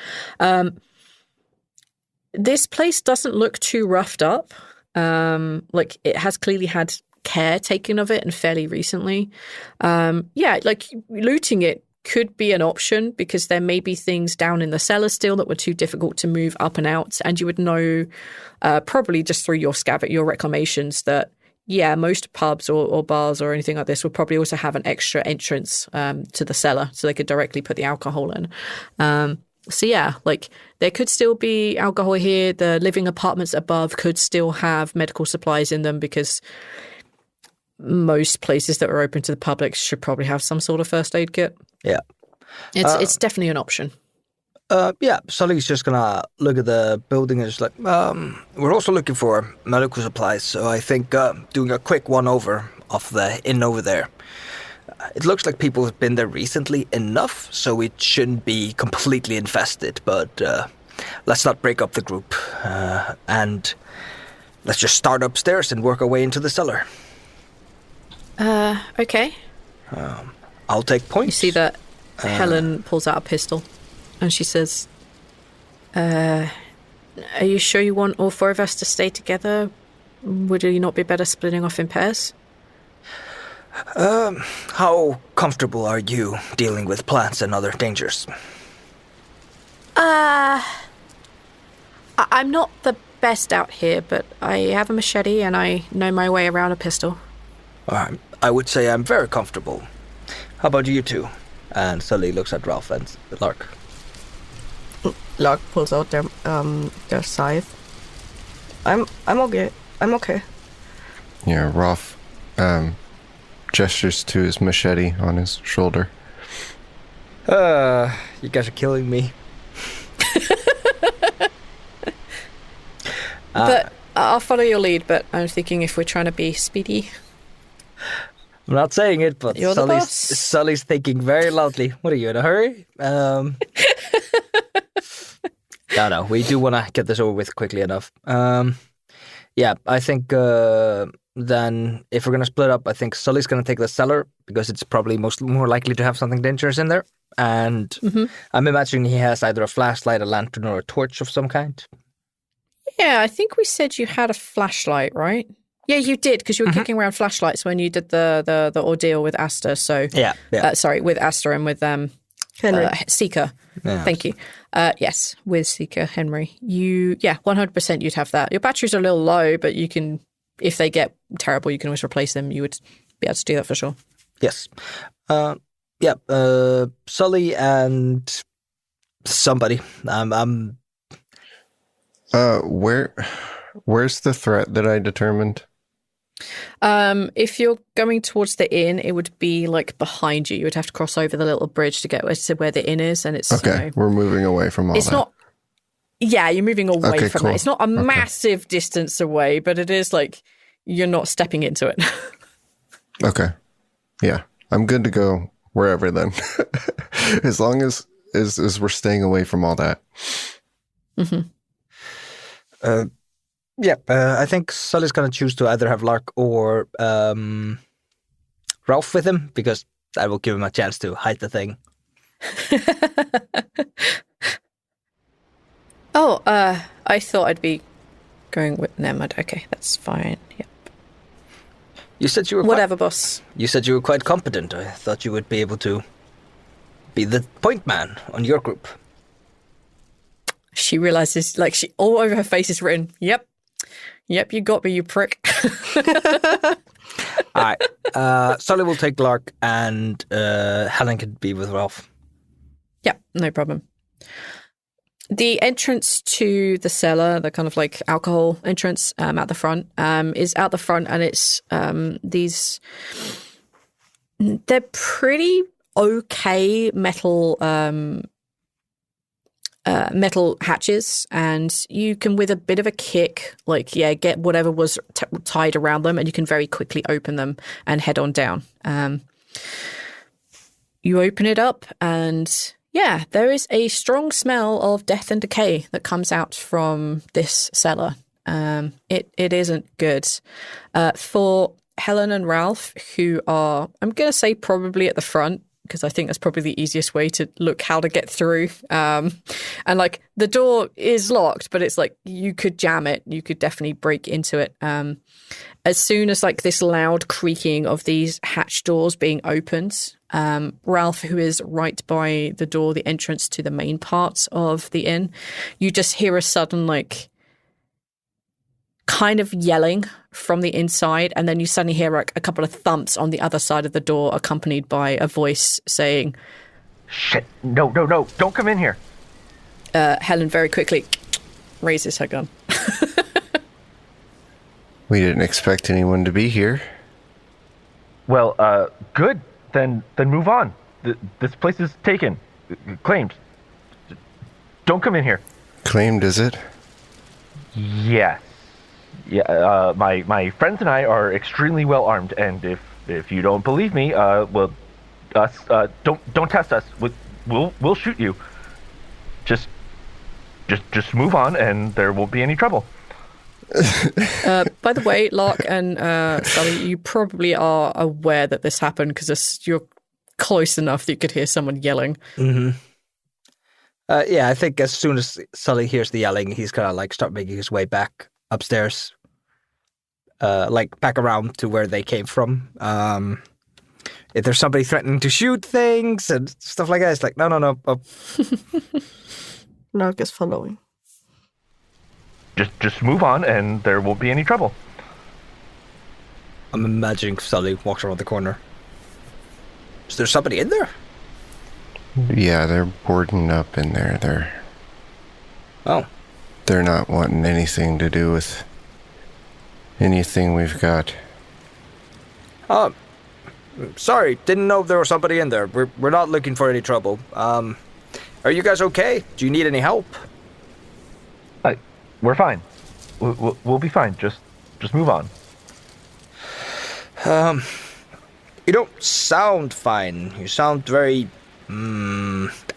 This place doesn't look too roughed up. Like it has clearly had care taken of it and fairly recently. Like looting it could be an option because there may be things down in the cellar still that were too difficult to move up and out, and you would know probably just through your reclamations that most pubs or bars or anything like this would probably also have an extra entrance to the cellar so they could directly put the alcohol in. Like there could still be alcohol here. The living apartments above could still have medical supplies in them because most places that are open to the public should probably have some sort of first aid kit. Yeah. It's definitely an option. Sully's just gonna look at the building and just like, we're also looking for medical supplies, so I think doing a quick one-over of the inn over there. It looks like people have been there recently enough, so it shouldn't be completely infested, but let's not break up the group. And let's just start upstairs and work our way into the cellar. Okay. I'll take points. You see that Helen pulls out a pistol and she says, are you sure you want all four of us to stay together? Would you not be better splitting off in pairs? How comfortable are you dealing with plants and other dangers? I'm not the best out here, but I have a machete and I know my way around a pistol. I would say I'm very comfortable. How about you two? And Sully looks at Ralph and Lark. Lark pulls out their scythe. I'm okay. I'm okay. Yeah, Rolf gestures to his machete on his shoulder. You guys are killing me. But I'll follow your lead, but I'm thinking if we're trying to be speedy. I'm not saying it, but You're the boss. Sully's thinking very loudly. What are you, in a hurry? No, we do want to get this over with quickly enough. Yeah, I think then if we're going to split up, I think Sully's going to take the cellar because it's probably more likely to have something dangerous in there. And I'm imagining he has either a flashlight, a lantern, or a torch of some kind. Yeah, I think we said you had a flashlight, right? Yeah, you did, because you were kicking around flashlights when you did the ordeal with Asta. So Yeah. with Asta and with Henry. Seeker. Yeah. Thank you. Yes, with Seeker, Henry. 100% you'd have that. Your batteries are a little low, but you can, if they get terrible, you can always replace them. You would be able to do that for sure. Yes. Sully and somebody. Where's the threat that I determined? If you're going towards the inn, it would be like behind you. You would have to cross over the little bridge to get to where the inn is, and it's Okay, we're moving away from all that. It's not. Yeah, you're moving away from cool. that. It's not a massive distance away, but it is like you're not stepping into it. Okay. Yeah, I'm good to go wherever then, as long as we're staying away from all that. Mm-hmm. I think Sully's going to choose to either have Lark or Ralph with him, because that will give him a chance to hide the thing. I thought I'd be going with them. Okay, that's fine. Yep. You said you were whatever, boss. You said you were quite competent. I thought you would be able to be the point man on your group. She realizes, like, all over her face is written, Yep, you got me, you prick. All right. Sully will take Lark, and Helen can be with Ralph. Yeah, no problem. The entrance to the cellar, the kind of like alcohol entrance at the front, is out the front, and it's they're pretty okay metal hatches, and you can, with a bit of a kick, get whatever was tied around them, and you can very quickly open them and head on down. You open it up, and there is a strong smell of death and decay that comes out from this cellar. It isn't good. For Helen and Ralph, who are, I'm going to say, probably at the front, because I think that's probably the easiest way to look how to get through. And like the door is locked, but it's like you could jam it. You could definitely break into it. As soon as like this loud creaking of these hatch doors being opened, Ralph, who is right by the door, the entrance to the main part of the inn, you just hear a sudden like kind of yelling from the inside, and then you suddenly hear like a couple of thumps on the other side of the door, accompanied by a voice saying, "Shit, no, don't come in here." Helen very quickly raises her gun. We didn't expect anyone to be here. Well, good. Then move on. This place is taken. Claimed. Don't come in here. Claimed, is it? Yes. Yeah, my friends and I are extremely well armed, and if you don't believe me, don't test us. We'll shoot you. Just move on, and there won't be any trouble. By the way, Lark and Sully, you probably are aware that this happened because you're close enough that you could hear someone yelling. Mm-hmm. I think as soon as Sully hears the yelling, he's gonna like start making his way back upstairs, back around to where they came from. if there's somebody threatening to shoot things and stuff like that. It's like, no. Lark is following. Just move on, and there won't be any trouble. I'm imagining Sully walks around the corner. Is there somebody in there? Yeah, they're boarding up in there. They're not wanting anything to do with anything we've got. Sorry, didn't know there was somebody in there. We're not looking for any trouble. Are you guys okay? Do you need any help? We're fine. We'll be fine. Just move on. You don't sound fine. You sound very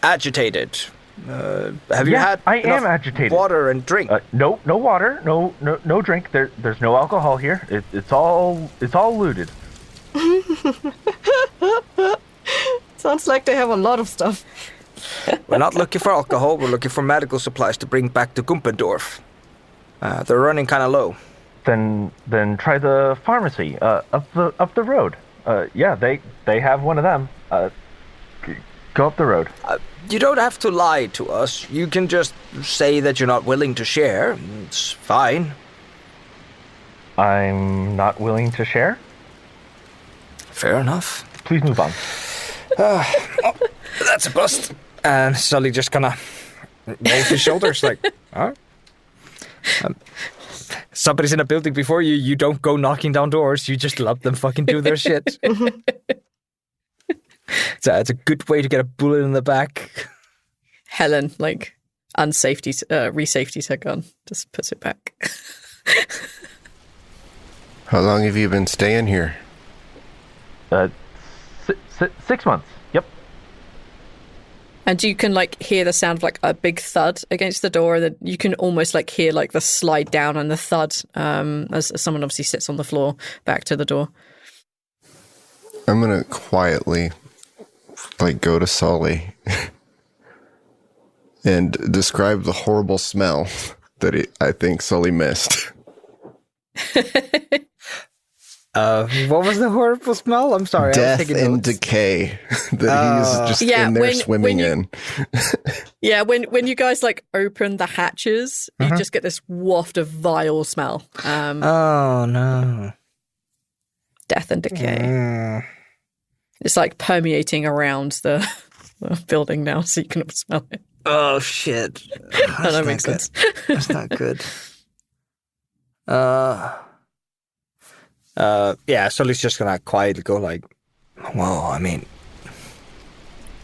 agitated. Have you had I enough am agitated. water and drink? No water, no drink. There's no alcohol here. It's all looted. Sounds like they have a lot of stuff. We're not looking for alcohol. We're looking for medical supplies to bring back to Gumpendorf. They're running kind of low. Then try the pharmacy up the road. Yeah, they have one of them. Go up the road. You don't have to lie to us. You can just say that you're not willing to share. It's fine. I'm not willing to share. Fair enough. Please move on. That's a bust. And Sully just kind of rolls his shoulders like, all right. Somebody's in a building before you. You don't go knocking down doors. You just let them fucking do their shit. So it's a good way to get a bullet in the back. Helen, re-safeties her gun. Just puts it back. How long have you been staying here? 6 months. Yep. And you can hear the sound of a big thud against the door. That you can almost hear the slide down and the thud as someone obviously sits on the floor back to the door. I'm gonna quietly go to Sully and describe the horrible smell that I think Sully missed. What was the horrible smell? I'm sorry. Death and decay that he's just in there swimming in. Yeah, when you guys open the hatches, you just get this waft of vile smell. Oh no. Death and decay. It's permeating around the building now, so you can smell it. Oh shit. That makes sense. That's not good. Yeah, Sully's just gonna quietly go well, I mean,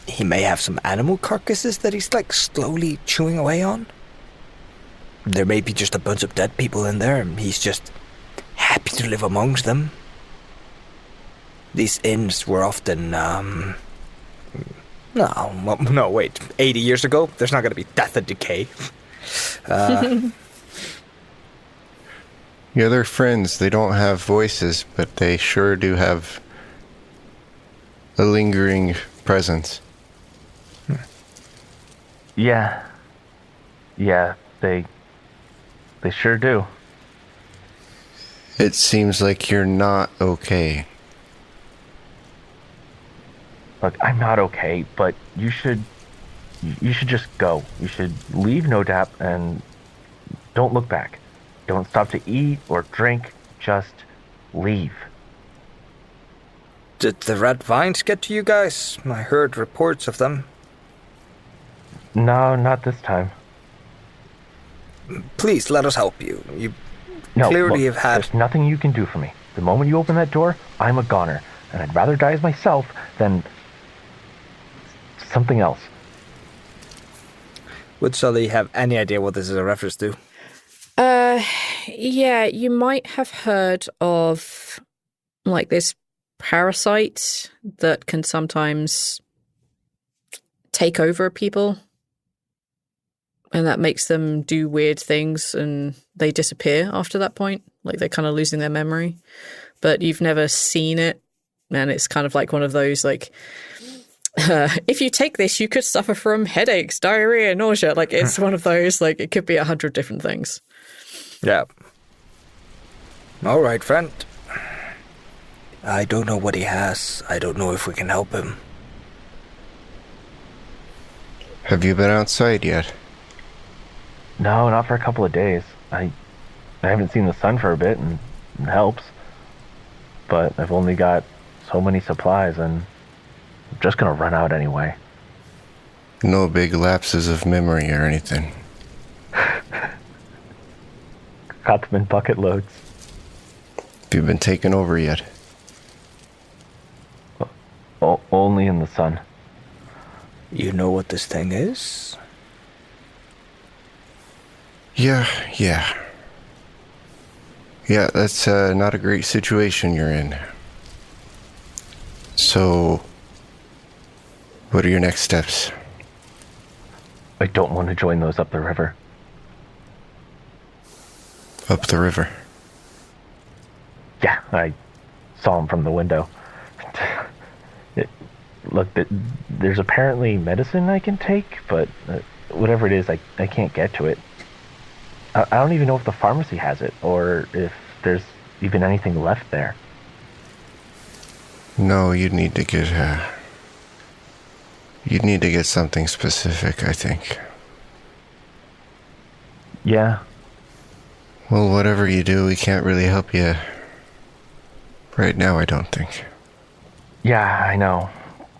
he may have some animal carcasses that he's slowly chewing away on. There may be just a bunch of dead people in there, and he's just happy to live amongst them. These inns were often, no, wait, 80 years ago, there's not gonna be death and decay. Yeah, they're friends. They don't have voices, but they sure do have a lingering presence. Yeah, they sure do. It seems like you're not okay. Look, I'm not okay, but you should just go. You should leave Nodap and don't look back. Don't stop to eat or drink. Just leave. Did the red vines get to you guys? I heard reports of them. No, not this time. Please, let us help you. You No, clearly look, have had... There's nothing you can do for me. The moment you open that door, I'm a goner. And I'd rather die as myself than something else. Would Sully have any idea what this is a reference to? Yeah, you might have heard of this parasite that can sometimes take over people, and that makes them do weird things and they disappear after that point. They're kind of losing their memory, but you've never seen it, and it's kind of one of those if you take this, you could suffer from headaches, diarrhea, nausea. It's one of those, it could be 100 different things. Yeah. All right, friend. I don't know what he has. I don't know if we can help him. Have you been outside yet? No, not for a couple of days. I haven't seen the sun for a bit, and it helps. But I've only got so many supplies, and I'm just gonna run out anyway. No big lapses of memory or anything. Got them in bucket loads. Have you been taken over yet? Only in the sun. You know what this thing is? Yeah. Yeah, that's not a great situation you're in. So, what are your next steps? I don't want to join those up the river. Up the river? Yeah, I saw them from the window. Look, there's apparently medicine I can take, but whatever it is, I can't get to it. I don't even know if the pharmacy has it, or if there's even anything left there. No, you'd need to get something specific, I think. Yeah. Well, whatever you do, we can't really help you right now, I don't think. Yeah, I know.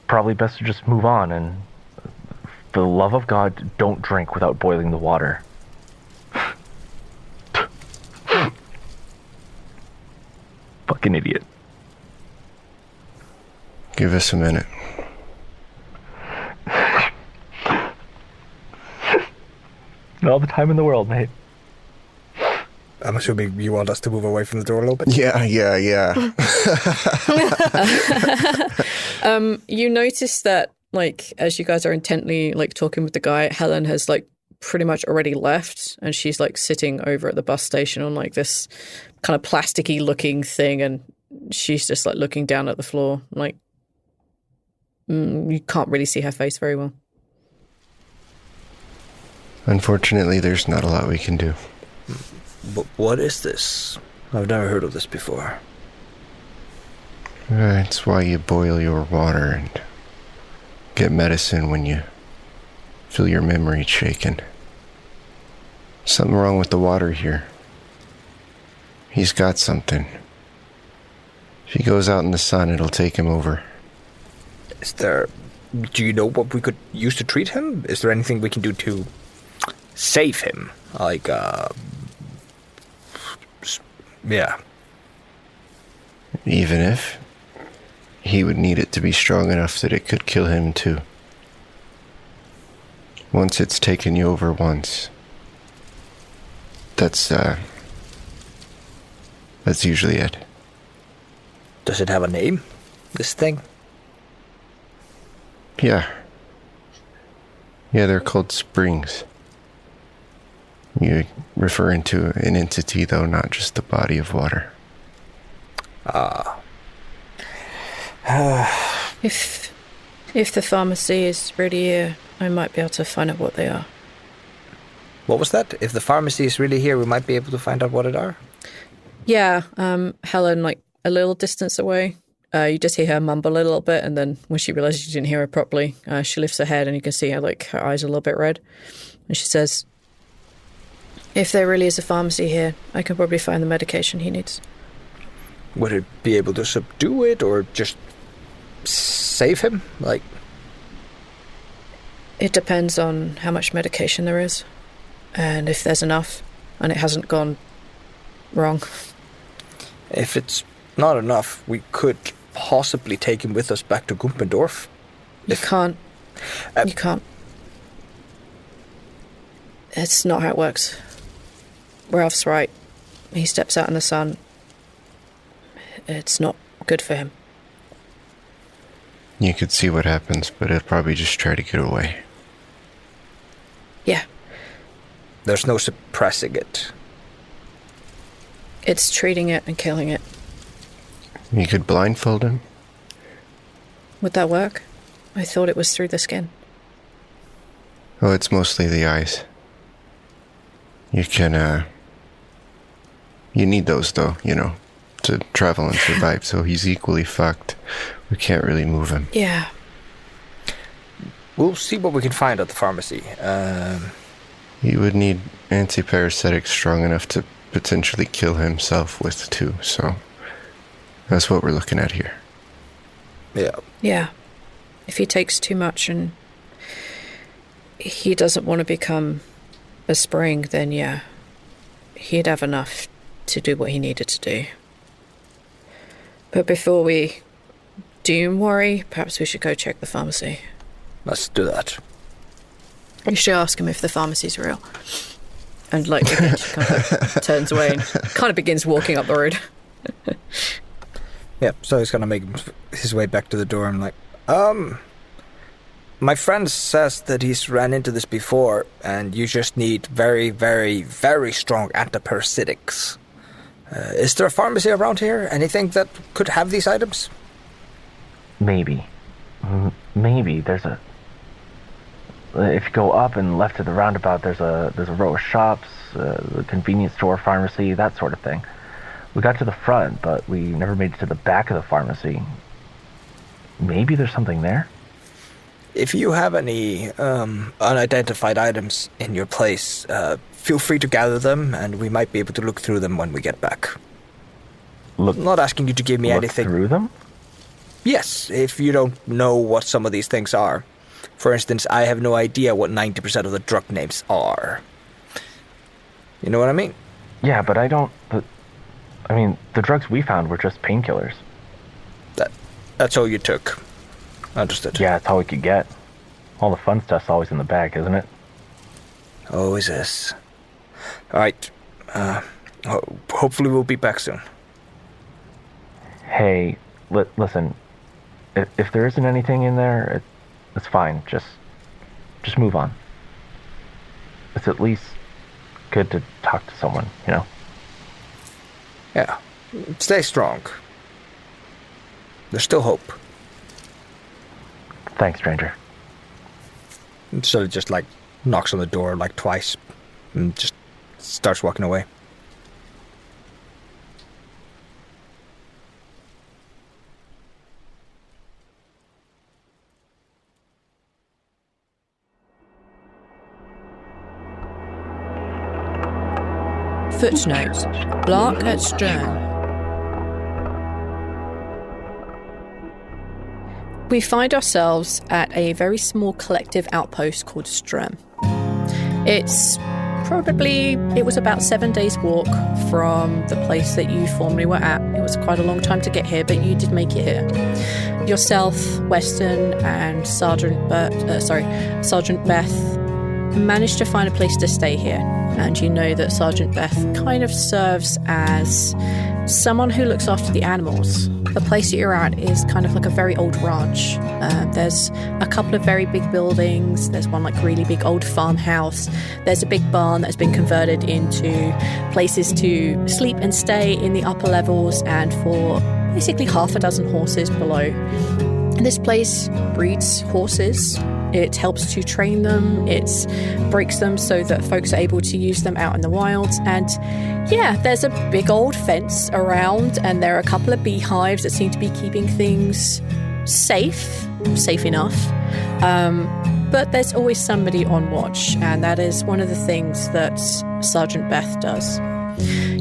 Probably best to just move on, and for the love of God, don't drink without boiling the water. Fucking idiot. Give us a minute. All the time in the world, mate. I'm assuming you want us to move away from the door a little bit? Yeah. You notice that, like, as you guys are intently, like, talking with the guy, Helen has, like, pretty much already left, and she's, like, sitting over at the bus station on, like, this kind of plasticky looking thing, and she's just, like, looking down at the floor, like, you can't really see her face very well. Unfortunately, there's not a lot we can do. But what is this? I've never heard of this before. That's why you boil your water and get medicine when you feel your memory shaken. Something wrong with the water here. He's got something. If he goes out in the sun, it'll take him over. Do you know what we could use to treat him? Is there anything we can do to save him? Like, yeah. Even if, he would need it to be strong enough that it could kill him too. Once it's taken you over once, that's usually it. Does it have a name, this thing? Yeah, they're called springs. You're referring to an entity, though, not just the body of water. If the pharmacy is really here, I might be able to find out what they are. What was that? If the pharmacy is really here, we might be able to find out what it are? Yeah, Helen, like, a little distance away. You just hear her mumble a little bit, and then when she realizes you didn't hear her properly, she lifts her head, and you can see her, like, her eyes are a little bit red. And she says, if there really is a pharmacy here, I can probably find the medication he needs. Would it be able to subdue it, or just save him? Like, it depends on how much medication there is, and if there's enough, and it hasn't gone wrong. if it's not enough, we could possibly take him with us back to Gumpendorf. You can't. You can't. It's not how it works. Ralph's right. He steps out in the sun. It's not good for him. You could see what happens, but it'll probably just try to get away. Yeah. There's no suppressing it. It's treating it and killing it. You could blindfold him. Would that work? I thought it was through the skin. Oh, it's mostly the eyes. You can, you need those, though, you know. to travel and survive, so he's equally fucked. We can't really move him. Yeah. We'll see what we can find at the pharmacy. He would need antiparasitics strong enough to potentially kill himself with, too, so that's what we're looking at here. Yeah. Yeah. If he takes too much and he doesn't want to become a spring, then yeah, he'd have enough to do what he needed to do. But before we doom worry, perhaps we should go check the pharmacy. Let's do that. You should ask him if the pharmacy's real. And like, again, she kind of turns away and kind of begins walking up the road. Yeah, so he's gonna make his way back to the door and like, my friend says that he's ran into this before, and you just need very, very, very strong antiparasitics. Is there a pharmacy around here? Anything that could have these items? Maybe. Maybe. If you go up and left to the roundabout, there's a row of shops, a convenience store, pharmacy, that sort of thing. We got to the front, but we never made it to the back of the pharmacy. Maybe there's something there? If you have any unidentified items in your place, feel free to gather them, and we might be able to look through them when we get back. I'm not asking you to give me anything. Look through them? Yes, if you don't know what some of these things are. For instance, I have no idea what 90% of the drug names are. You know what I mean? Yeah, but I don't... I mean, the drugs we found were just painkillers. That's all you took. Understood. Yeah, that's all we could get. All the fun stuff's always in the bag, isn't it? Always is. Alright. Hopefully we'll be back soon. Hey, listen. If there isn't anything in there, it's fine. Just move on. It's at least good to talk to someone, you know? Yeah. Stay strong. There's still hope. Thanks, stranger. So it just like knocks on the door like twice and just starts walking away. Footnote: Lark at stern. We find ourselves at a very small collective outpost called Ström. It was about 7 days' walk from the place that you formerly were at. It was quite a long time to get here, but you did make it here. Yourself, Weston, and Sergeant Beth managed to find a place to stay here. And you know that Sergeant Beth kind of serves as someone who looks after the animals. The place that you're at is kind of like a very old ranch. There's a couple of very big buildings. There's one like really big old farmhouse. There's a big barn that's been converted into places to sleep and stay in the upper levels, and for basically half a dozen horses below. This place breeds horses. It helps to train them, it breaks them so that folks are able to use them out in the wilds. And yeah, there's a big old fence around, and there are a couple of beehives that seem to be keeping things safe enough. But there's always somebody on watch, and that is one of the things that Sergeant Beth does.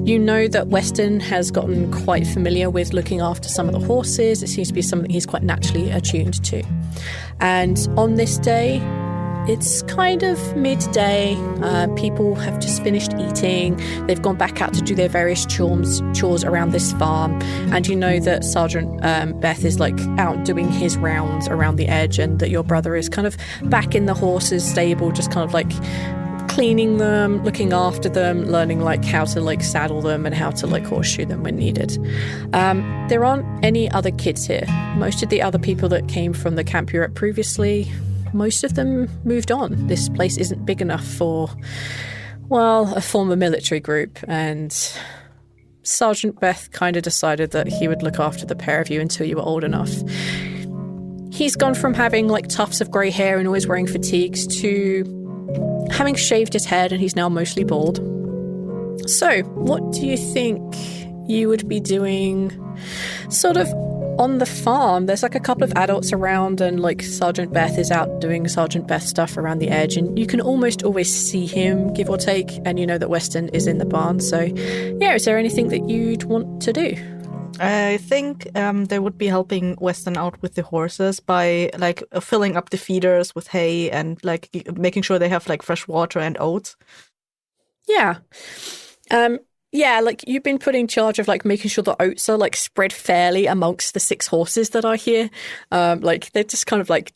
You know that Weston has gotten quite familiar with looking after some of the horses. It seems to be something he's quite naturally attuned to. And on this day, it's kind of midday. People have just finished eating. They've gone back out to do their various chores around this farm. And you know that Sergeant Beth is like out doing his rounds around the edge, and that your brother is kind of back in the horses' stable, just kind of like cleaning them, looking after them, learning like how to like saddle them and how to like horseshoe them when needed. There aren't any other kids here. Most of the other people that came from the camp you were at previously, most of them moved on. This place isn't big enough for, well, a former military group, and Sergeant Beth kind of decided that he would look after the pair of you until you were old enough. He's gone from having like tufts of grey hair and always wearing fatigues to having shaved his head, and he's now mostly bald. So, what do you think you would be doing sort of on the farm. There's like a couple of adults around, and like Sergeant Beth is out doing Sergeant Beth stuff around the edge, and you can almost always see him, give or take, and you know that Weston is in the barn. So yeah, is there anything that you'd want to do? I think they would be helping Weston out with the horses by like filling up the feeders with hay and like making sure they have like fresh water and oats. Yeah. Yeah, like you've been put in charge of like making sure the oats are like spread fairly amongst the 6 horses that are here. Like they're just kind of like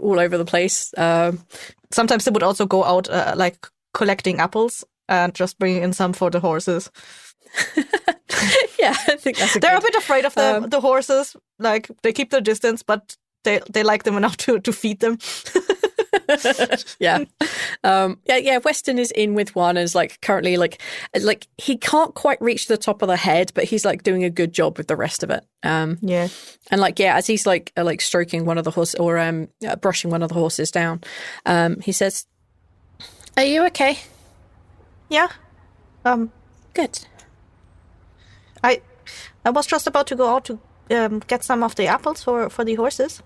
all over the place. Sometimes they would also go out like collecting apples and just bringing in some for the horses. Yeah, I think that's They're a bit afraid of the horses. Like they keep their distance, but they like them enough to feed them. Yeah. Yeah. Weston is in with one and is like currently like he can't quite reach the top of the head, but he's like doing a good job with the rest of it. Yeah. And like, yeah, as he's like stroking one of the horses or brushing one of the horses down, he says, "Are you okay?" Yeah. Good. I was just about to go out to get some of the apples for the horses.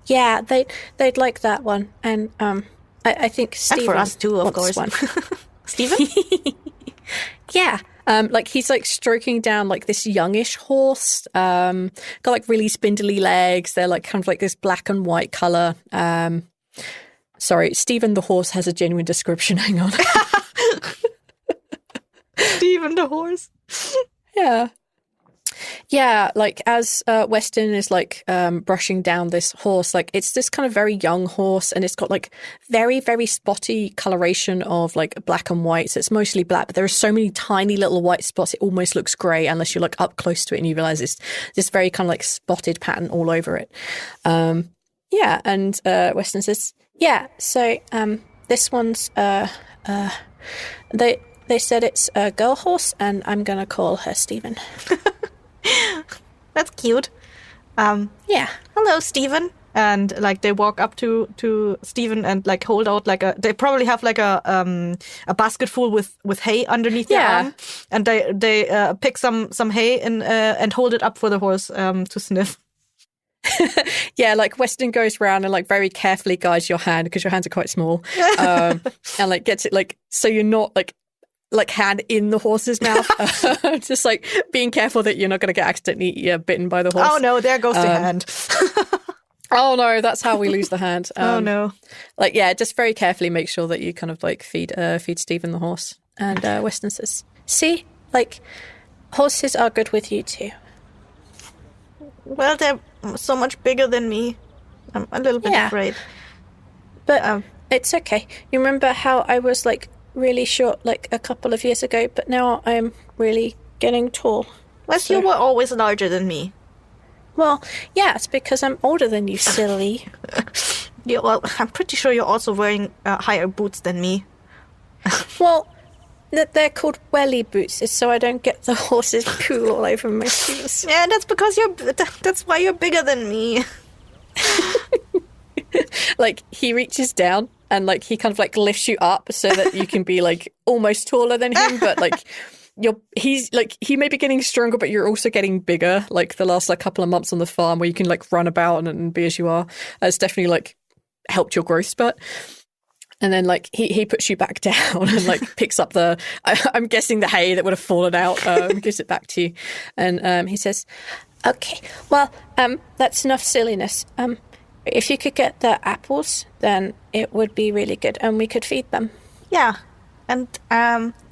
Yeah, they'd like that one, and I think Stephen and for us too, of course. One. Stephen? Yeah. Like he's like stroking down like this youngish horse, got like really spindly legs. They're like kind of like this black and white color. Sorry, Stephen the horse has a genuine description. Hang on. Stephen the horse. Yeah. Yeah, like as Weston is like brushing down this horse, like it's this kind of very young horse, and it's got like very, very spotty coloration of like black and white. So it's mostly black, but there are so many tiny little white spots, it almost looks grey unless you're like up close to it and you realise it's this very kind of like spotted pattern all over it. Yeah, and Weston says, yeah, so this one's they said it's a girl horse, and I'm gonna call her Stephen. That's cute. Yeah. Hello, Stephen. And like they walk up to Stephen and like hold out like they probably have like a basket full with hay underneath their arm, and they pick some hay and hold it up for the horse to sniff. Yeah, like Weston goes around and like very carefully guides your hand because your hands are quite small, and like gets it like so you're not like hand in the horse's mouth, just like being careful that you're not going to get accidentally bitten by the horse. Oh no, there goes the hand. Oh no, that's how we lose the hand. Oh no. Like yeah, just very carefully make sure that you kind of like feed Stephen the horse. And Weston says, "See, like horses are good with you too." Well, they're so much bigger than me. I'm a little bit afraid. But it's okay. You remember how I was like really short like a couple of years ago, but now I'm really getting tall. Well, so. You were always larger than me. Well, yeah, it's because I'm older than you, silly. Yeah, well, I'm pretty sure you're also wearing higher boots than me. Well, they're called welly boots, it's so I don't get the horse's poo all over my shoes. Yeah, that's because that's why you're bigger than me. Like, he reaches down and, like, he kind of, like, lifts you up so that you can be, like, almost taller than him, but, like, he may be getting stronger, but you're also getting bigger, like, the last, like, couple of months on the farm where you can, like, run about and be as you are. It's definitely, like, helped your growth spurt. And then, like, he puts you back down and, like, picks up I'm guessing the hay that would have fallen out, gives it back to you. And he says, okay, well, that's enough silliness. If you could get the apples, then it would be really good, and we could feed them. Yeah, and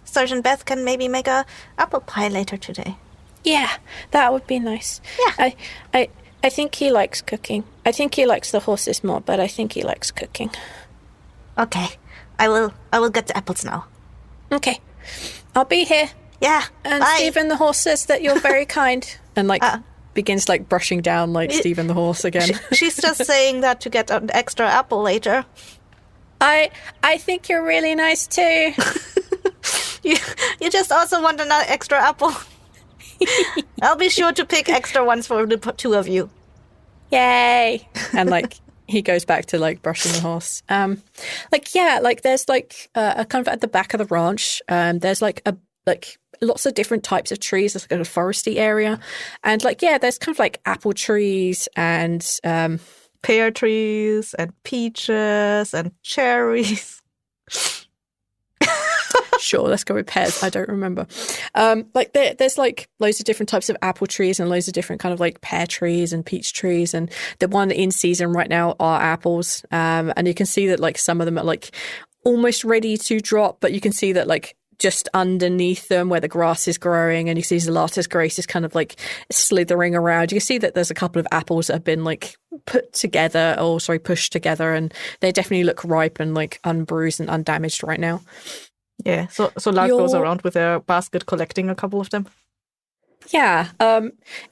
Sergeant Beth can maybe make a apple pie later today. Yeah, that would be nice. Yeah. I think he likes cooking. I think he likes the horses more, but I think he likes cooking. Okay, I will get the apples now. Okay, I'll be here. Yeah, and bye. Stephen the horse says that you're very kind, and like begins like brushing down like Stephen the horse again. She's just saying that to get an extra apple later. I think you're really nice too. You just also want an extra apple. I'll be sure to pick extra ones for the two of you. Yay! And like he goes back to like brushing the horse. Like yeah, like there's like a kind of at the back of the ranch. There's like like lots of different types of trees. It's like a foresty area. And like, yeah, there's kind of like apple trees and pear trees and peaches and cherries. Sure, let's go with pears. I don't remember. Like there's like loads of different types of apple trees and loads of different kind of like pear trees and peach trees. And the one in season right now are apples. And you can see that like some of them are like almost ready to drop, but you can see that like just underneath them where the grass is growing, and you see Zelatis grace is kind of like slithering around. You can see that there's a couple of apples that have been like pushed together, and they definitely look ripe and like unbruised and undamaged right now. Yeah, so Lark goes around with a basket collecting a couple of them. Yeah,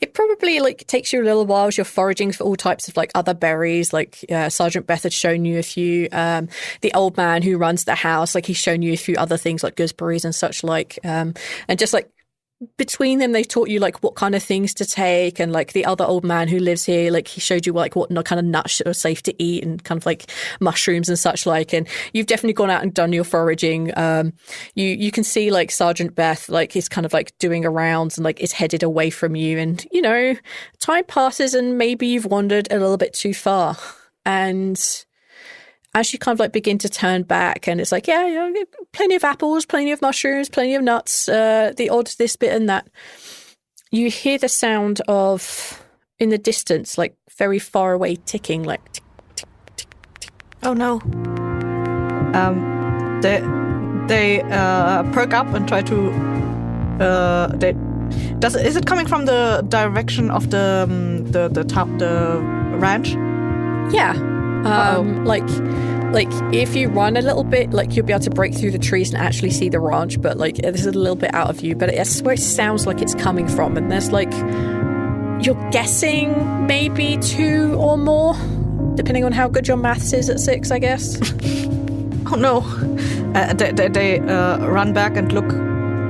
it probably like takes you a little while as you're foraging for all types of like other berries. Like Sergeant Beth had shown you a few. The old man who runs the house, like he's shown you a few other things like gooseberries and such like. And just like between them, they taught you like what kind of things to take, and like the other old man who lives here, like he showed you like what kind of nuts are safe to eat and kind of like mushrooms and such like. And you've definitely gone out and done your foraging. You can see like Sergeant Beth like he's kind of like doing a rounds and like is headed away from you, and you know time passes and maybe you've wandered a little bit too far, and as you kind of like begin to turn back, and it's like, yeah, plenty of apples, plenty of mushrooms, plenty of nuts, the odd this bit and that. You hear the sound of, in the distance, like very far away ticking, like tick, tick, tick, tick. Oh no. They perk up and try to. Is it coming from the direction of the ranch? Yeah. Like if you run a little bit, like you'll be able to break through the trees and actually see the ranch, but like this is a little bit out of view, but it's where it sounds like it's coming from, and there's like, you're guessing maybe 2 or more, depending on how good your maths is at 6, I guess. Oh no. They run back and look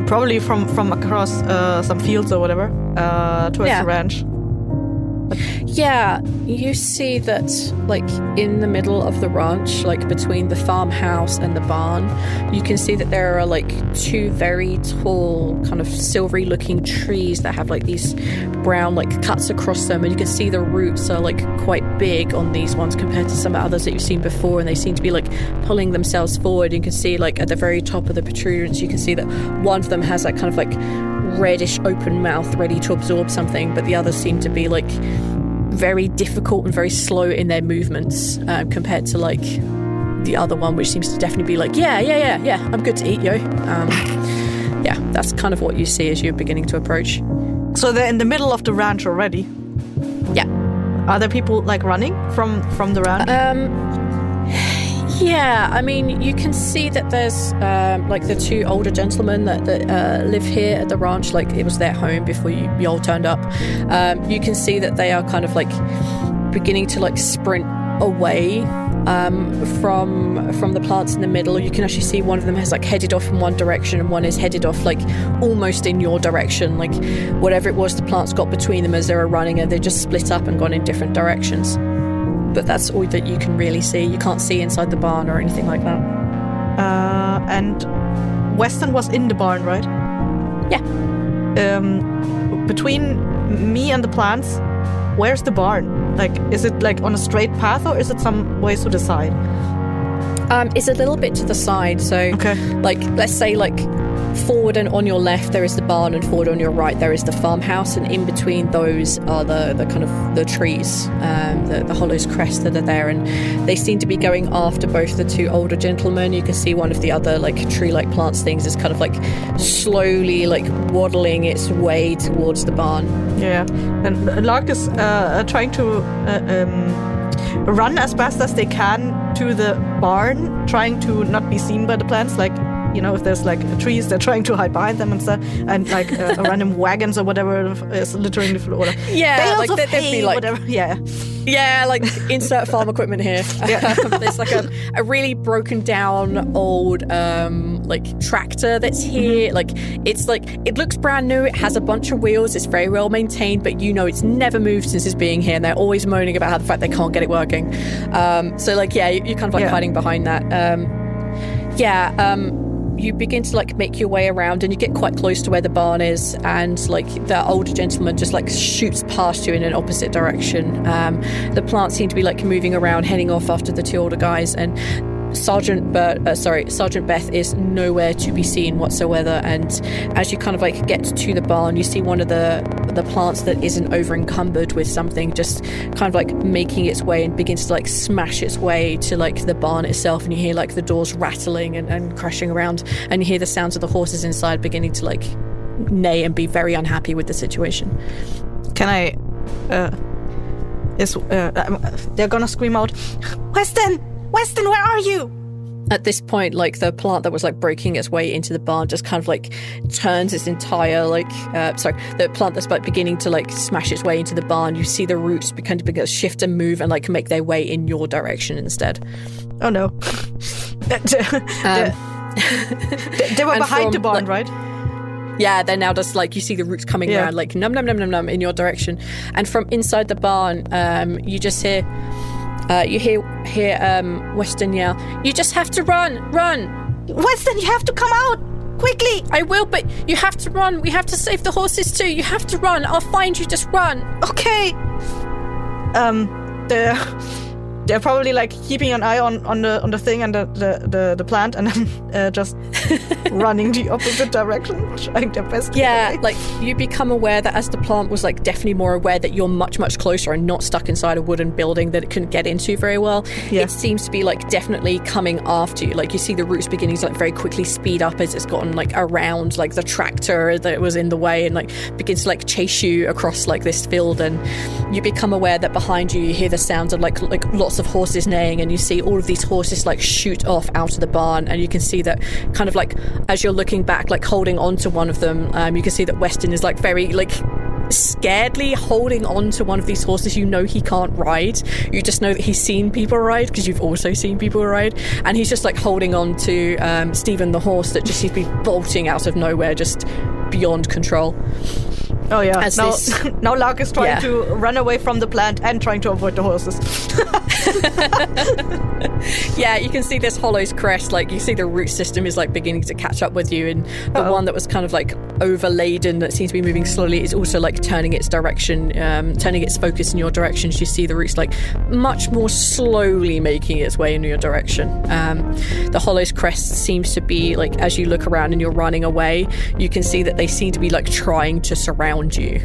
probably from across some fields or whatever towards the ranch. Yeah, you see that like in the middle of the ranch, like between the farmhouse and the barn, you can see that there are like 2 very tall kind of silvery looking trees that have like these brown like cuts across them, and you can see the roots are like quite big on these ones compared to some others that you've seen before, and they seem to be like pulling themselves forward. You can see like at the very top of the protuberance, you can see that one of them has that kind of like reddish open mouth ready to absorb something, but the others seem to be like very difficult and very slow in their movements compared to like the other one, which seems to definitely be like, yeah, I'm good to eat, yo. Yeah, that's kind of what you see as you're beginning to approach. So they're in the middle of the ranch already? Yeah. Are there people like running from the ranch? Yeah, I mean, you can see that there's like the 2 older gentlemen that live here at the ranch, like it was their home before you all turned up. You can see that they are kind of like beginning to like sprint away from the plants in the middle. You can actually see one of them has like headed off in one direction, and one is headed off like almost in your direction, like whatever it was the plants got between them as they were running, and they just split up and gone in different directions. But that's all that you can really see. You can't see inside the barn or anything like that. And Weston was in the barn, right? Yeah. Between me and the plants, where's the barn? Like, is it like on a straight path, or is it some ways to the side? It's a little bit to the side. So, okay. Like, let's say like forward and on your left there is the barn, and forward on your right there is the farmhouse, and in between those are the kind of the trees, the hollow's crest that are there, and they seem to be going after both the 2 older gentlemen. You can see one of the other like tree-like plants things is kind of like slowly like waddling its way towards the barn. Yeah, and Lark is trying to run as fast as they can to the barn, trying to not be seen by the plants, like, you know, if there's like trees, they're trying to hide behind them and stuff, and like random wagons or whatever is littering the floor. Yeah, like they'd be like, whatever. Yeah, like insert farm equipment here. Yeah. There's like a really broken down old like tractor that's here. Like it's like, it looks brand new. It has a bunch of wheels. It's very well maintained, but you know it's never moved since it's being here. And they're always moaning about how the fact they can't get it working. So like, yeah, you're kind of like hiding behind that. you begin to like make your way around, and you get quite close to where the barn is, and like the older gentleman just like shoots past you in an opposite direction. The plants seem to be like moving around, heading off after the two older guys, and Sergeant Beth is nowhere to be seen whatsoever. And as you kind of like get to the barn, you see one of the plants that isn't over encumbered with something just kind of like making its way and begins to like smash its way to like the barn itself. And you hear like the doors rattling and crashing around, and you hear the sounds of the horses inside beginning to like neigh and be very unhappy with the situation. Can I? They're gonna scream out, Weston, where are you? At this point, like the plant that was like breaking its way into the barn just kind of like turns its entire the plant that's like beginning to like smash its way into the barn. You see the roots begin to shift and move and like make their way in your direction instead. Oh no. They were behind the barn, right? Yeah, they're now just like, you see the roots coming around like num in your direction. And from inside the barn, you just hear Weston yell, "You just have to run! Weston, you have to come out! Quickly!" "I will, but you have to run. We have to save the horses too. You have to run. I'll find you. Just run." Okay. They're probably like keeping an eye on the thing and the plant, and then just running the opposite direction, trying their best to get away. Like you become aware that as the plant was like definitely more aware that you're much closer and not stuck inside a wooden building that it couldn't get into very well. It seems to be like definitely coming after you. Like you see the roots beginning to like very quickly speed up as it's gotten like around like the tractor that was in the way, and like begins to like chase you across like this field. And you become aware that behind you hear the sounds of like lots of horses neighing, and you see all of these horses like shoot off out of the barn. And you can see that kind of like as you're looking back, like holding on to one of them, you can see that Weston is like very like scaredly holding on to one of these horses. You know he can't ride, you just know that he's seen people ride because you've also seen people ride, and he's just like holding on to Stephen the horse that just seems to be bolting out of nowhere, just beyond control. Oh yeah. Now Lark is trying to run away from the plant and trying to avoid the horses. Yeah, you can see this hollow's crest, like you see the root system is like beginning to catch up with you, and the one that was kind of like overladen that seems to be moving slowly is also like turning its direction, turning its focus in your direction. You see the roots like much more slowly making its way in your direction. The hollow's crest seems to be like, as you look around and you're running away, you can see that they seem to be like trying to surround you.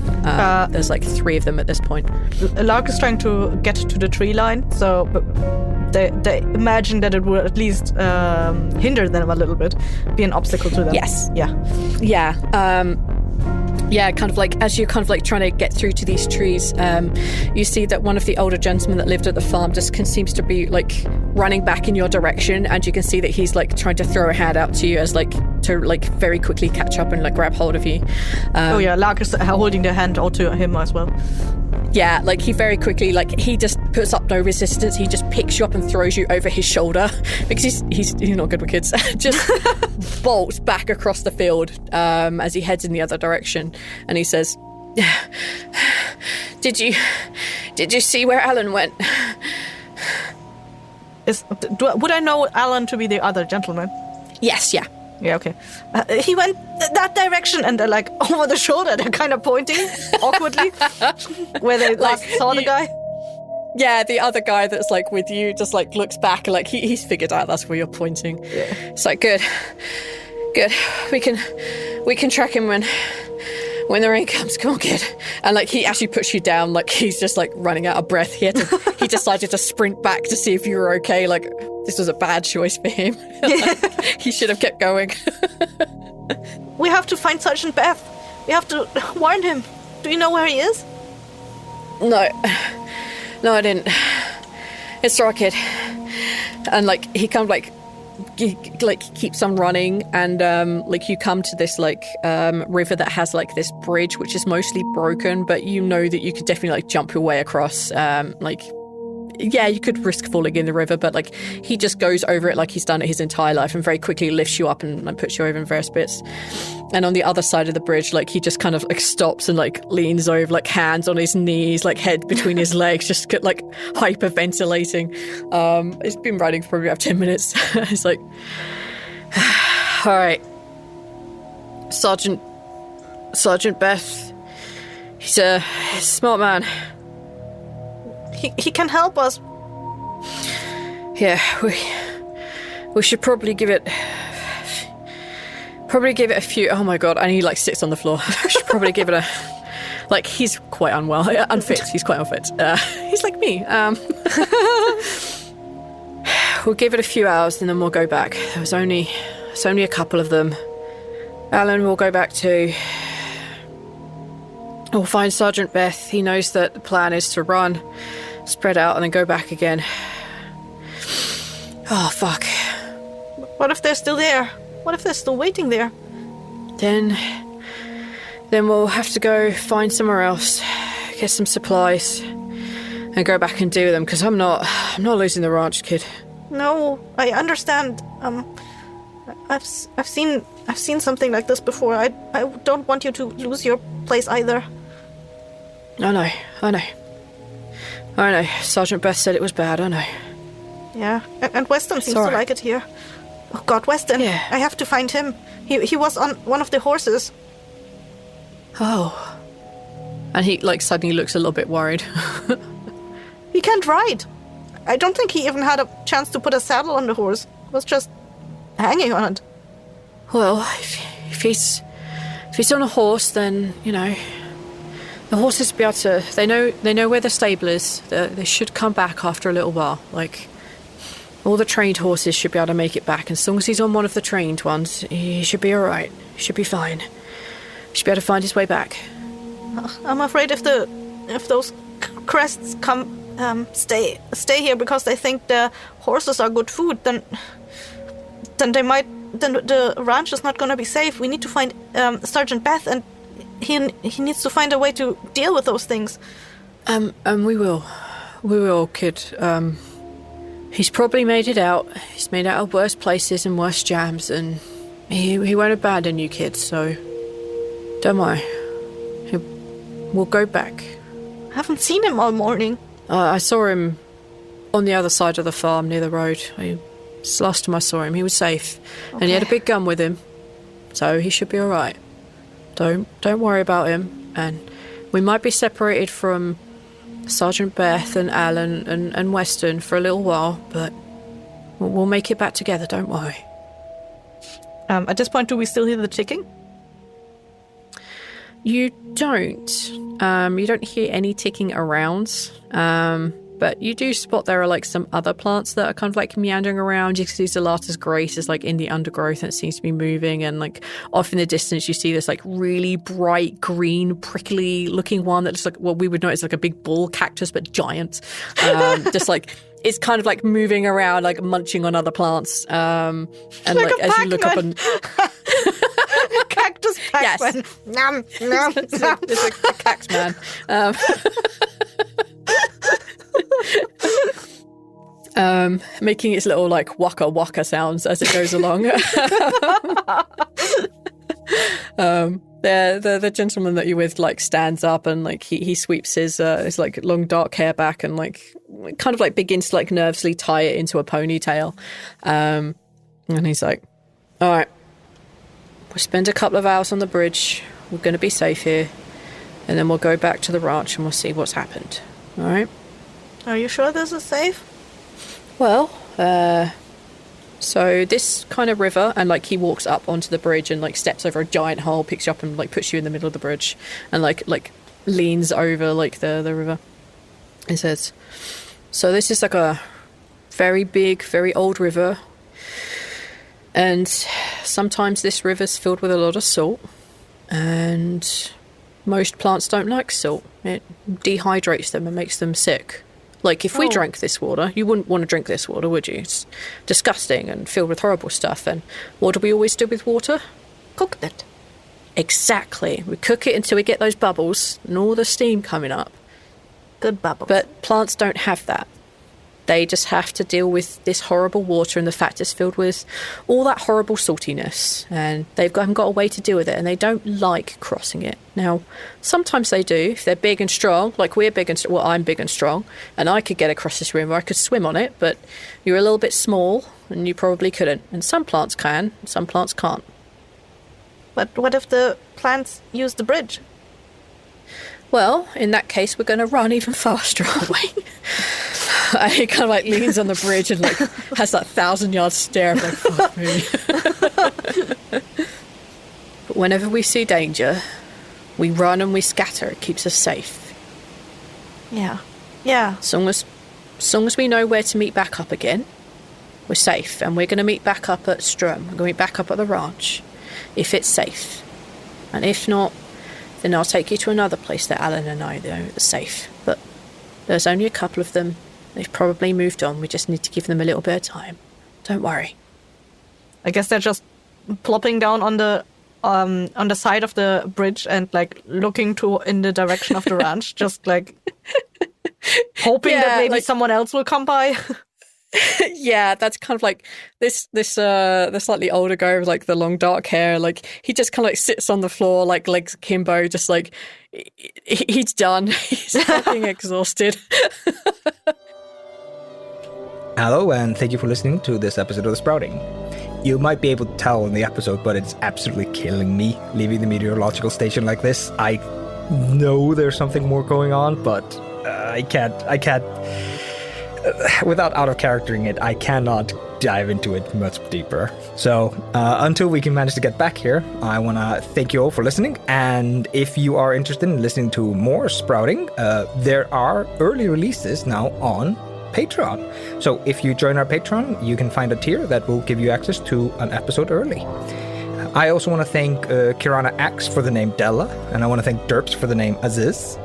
There's like 3 of them at this point. Lark is trying to get to the tree line, so they imagine that it would at least hinder them a little bit, be an obstacle to them. Yes. Yeah. Kind of like as you're kind of like trying to get through to these trees, you see that one of the older gentlemen that lived at the farm just seems to be like running back in your direction, and you can see that he's like trying to throw a hand out to you as like to like very quickly catch up and like grab hold of you. Lark is holding the hand out to him as well. Yeah, like he very quickly, like he just puts up no resistance. He just picks you up and throws you over his shoulder because he's not good with kids. Just bolts back across the field as he heads in the other direction, and he says, "Did you see where Alan went?" Would I know Alan to be the other gentleman? Yes, yeah. Yeah, okay. He went that direction, and they're like over the shoulder. They're kind of pointing awkwardly where they last saw the guy. Yeah, the other guy that's like with you just like looks back and like he's figured out that's where you're pointing. Yeah. It's like good. We can track him when the rain comes. Come on, kid. And like he actually puts you down, like he's just like running out of breath. He decided to sprint back to see if you were okay. Like this was a bad choice for him. He should have kept going. We have to find Sergeant Beth. We have to warn him. Do you know where he is? No, I didn't. It's Rocket. And like he kind of like keeps on running, and like you come to this like river that has like this bridge which is mostly broken, but you know that you could definitely like jump your way across. You could risk falling in the river, but like he just goes over it like he's done it his entire life and very quickly lifts you up and puts you over in various bits. And on the other side of the bridge, like he just kind of like stops and like leans over, like hands on his knees, like head between his legs, just like hyperventilating. It's been riding for probably about 10 minutes. It's like, All right. Sergeant Beth. He's a smart man. He can help us. Yeah, we should probably give it a few. Oh my god! And he like sits on the floor. We should probably give it a. Like he's quite unfit. He's quite unfit. He's like me. We'll give it a few hours and then we'll go back. It's only a couple of them. Alan will go back too. We'll find Sergeant Beth. He knows that the plan is to run, spread out, and then go back again. Oh, fuck. What if they're still there? What if they're still waiting there? Then we'll have to go find somewhere else, get some supplies, and go back and deal with them, because I'm not losing the ranch, kid. No, I understand. I've seen something like this before. I don't want you to lose your place either. I know. Sergeant Beth said it was bad, I know. Yeah, and Weston seems to like it here. Oh God, Weston! Yeah. I have to find him. He was on one of the horses. Oh. And he suddenly looks a little bit worried. He can't ride. I don't think he even had a chance to put a saddle on the horse. He was just hanging on it. Well, if he's on a horse, then the horses be able to. They know where the stable is. They should come back after a little while. Like all the trained horses should be able to make it back. And as long as he's on one of the trained ones, he should be all right. He should be fine. He should be able to find his way back. I'm afraid if those crests come stay here because they think the horses are good food, then the ranch is not going to be safe. We need to find Sergeant Beth, and he needs to find a way to deal with those things. And we will, kid. He's probably made it out. He's made out of worse places and worse jams, and he won't abandon you, kid. So don't worry. We'll go back. I haven't seen him all morning. I saw him on the other side of the farm near the road. It's the last time I saw him. He was safe. Okay. And he had a big gun with him. So he should be all right. Don't worry about him. And we might be separated from Sergeant Beth and Alan and Weston for a little while, but we'll make it back together, don't worry. At this point, do we still hear the ticking? You don't. You don't hear any ticking around. But you do spot there are some other plants that are kind of meandering around. You can see Zelata's grace is in the undergrowth and it seems to be moving. And off in the distance, you see this really bright green, prickly looking one that looks like what we would know is a big bull cactus, but giant. Just it's kind of moving around, munching on other plants. And as you look up and cactus Pac-Man. Yes. Nom, nom, nom. It's a cactus man. Making its little waka waka sounds as it goes along. The gentleman that you're with stands up and he sweeps his long dark hair back and kind of begins to nervously tie it into a ponytail. And he's like, all right, we'll spend a couple of hours on the bridge. We're going to be safe here. And then we'll go back to the ranch and we'll see what's happened. All right? Are you sure this is safe? Well, so this kind of river, and he walks up onto the bridge and steps over a giant hole, picks you up and puts you in the middle of the bridge, and leans over the river. He says, "So this is a very big, very old river, and sometimes this river's filled with a lot of salt, and most plants don't like salt. It dehydrates them and makes them sick." If we drank this water, you wouldn't want to drink this water, would you? It's disgusting and filled with horrible stuff. And what do we always do with water? Cook it. Exactly. We cook it until we get those bubbles and all the steam coming up. Good bubbles. But plants don't have that. They just have to deal with this horrible water and the fact it's filled with all that horrible saltiness. And haven't got a way to deal with it, and they don't like crossing it. Now, sometimes they do, if they're big and strong, we're big and strong. Well, I'm big and strong, and I could get across this river. I could swim on it, but you're a little bit small, and you probably couldn't. And some plants can, some plants can't. But what if the plants use the bridge? Well, in that case, we're going to run even faster, aren't we? And he kind of like leans on the bridge and like has that 1,000-yard stare of like, fuck me. But whenever we see danger, we run and we scatter. It keeps us safe. Yeah. As long as we know where to meet back up again, we're safe. And we're going to meet back up at Strum. We're going to meet back up at the ranch, if it's safe. And if not, then I'll take you to another place that Alan and I know is safe. But there's only a couple of them. They've probably moved on. We just need to give them a little bit of time. Don't worry. I guess they're just plopping down on the side of the bridge and like looking in the direction of the ranch, just like hoping that maybe someone else will come by. Yeah, that's kind of like this slightly older guy with like the long dark hair. Like he just kind of like sits on the floor, like legs akimbo, just like he's done. He's fucking exhausted. Hello, and thank you for listening to this episode of The Sprouting. You might be able to tell in the episode, but it's absolutely killing me leaving the meteorological station like this. I know there's something more going on, but I can't. Without out-of-charactering it, I cannot dive into it much deeper. So, until we can manage to get back here, I want to thank you all for listening. And if you are interested in listening to more Sprouting, there are early releases now on Patreon. So, if you join our Patreon, you can find a tier that will give you access to an episode early. I also want to thank Kirana Axe for the name Della, and I want to thank Derps for the name Aziz.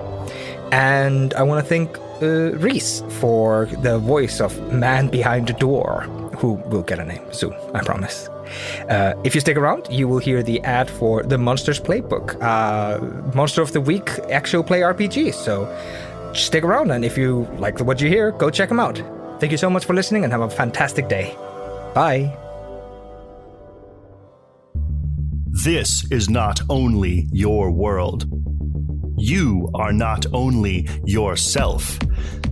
And I want to thank Rhys for the voice of Man Behind the Door, who will get a name soon, I promise. If you stick around, you will hear the ad for the Monsters Playbook, Monster of the Week actual play RPG. So stick around, and if you like what you hear, go check them out. Thank you so much for listening, and have a fantastic day. Bye. This is not only your world. You are not only yourself.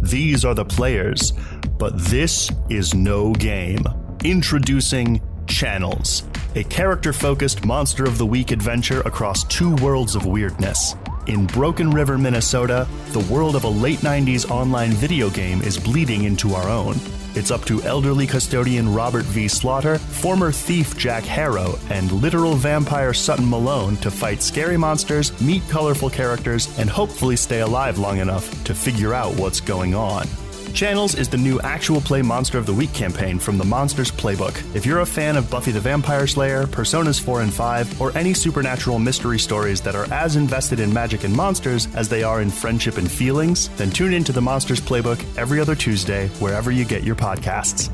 These are the players, but this is no game. Introducing Channels, a character-focused Monster of the Week adventure across 2 worlds of weirdness. In Broken River, Minnesota, the world of a late 90s online video game is bleeding into our own. It's up to elderly custodian Robert V. Slaughter, former thief Jack Harrow, and literal vampire Sutton Malone to fight scary monsters, meet colorful characters, and hopefully stay alive long enough to figure out what's going on. Channels is the new actual play Monster of the Week campaign from the Monsters Playbook. If you're a fan of Buffy the Vampire Slayer, Personas 4 and 5, or any supernatural mystery stories that are as invested in magic and monsters as they are in friendship and feelings, then tune into the Monsters Playbook every other Tuesday wherever you get your podcasts.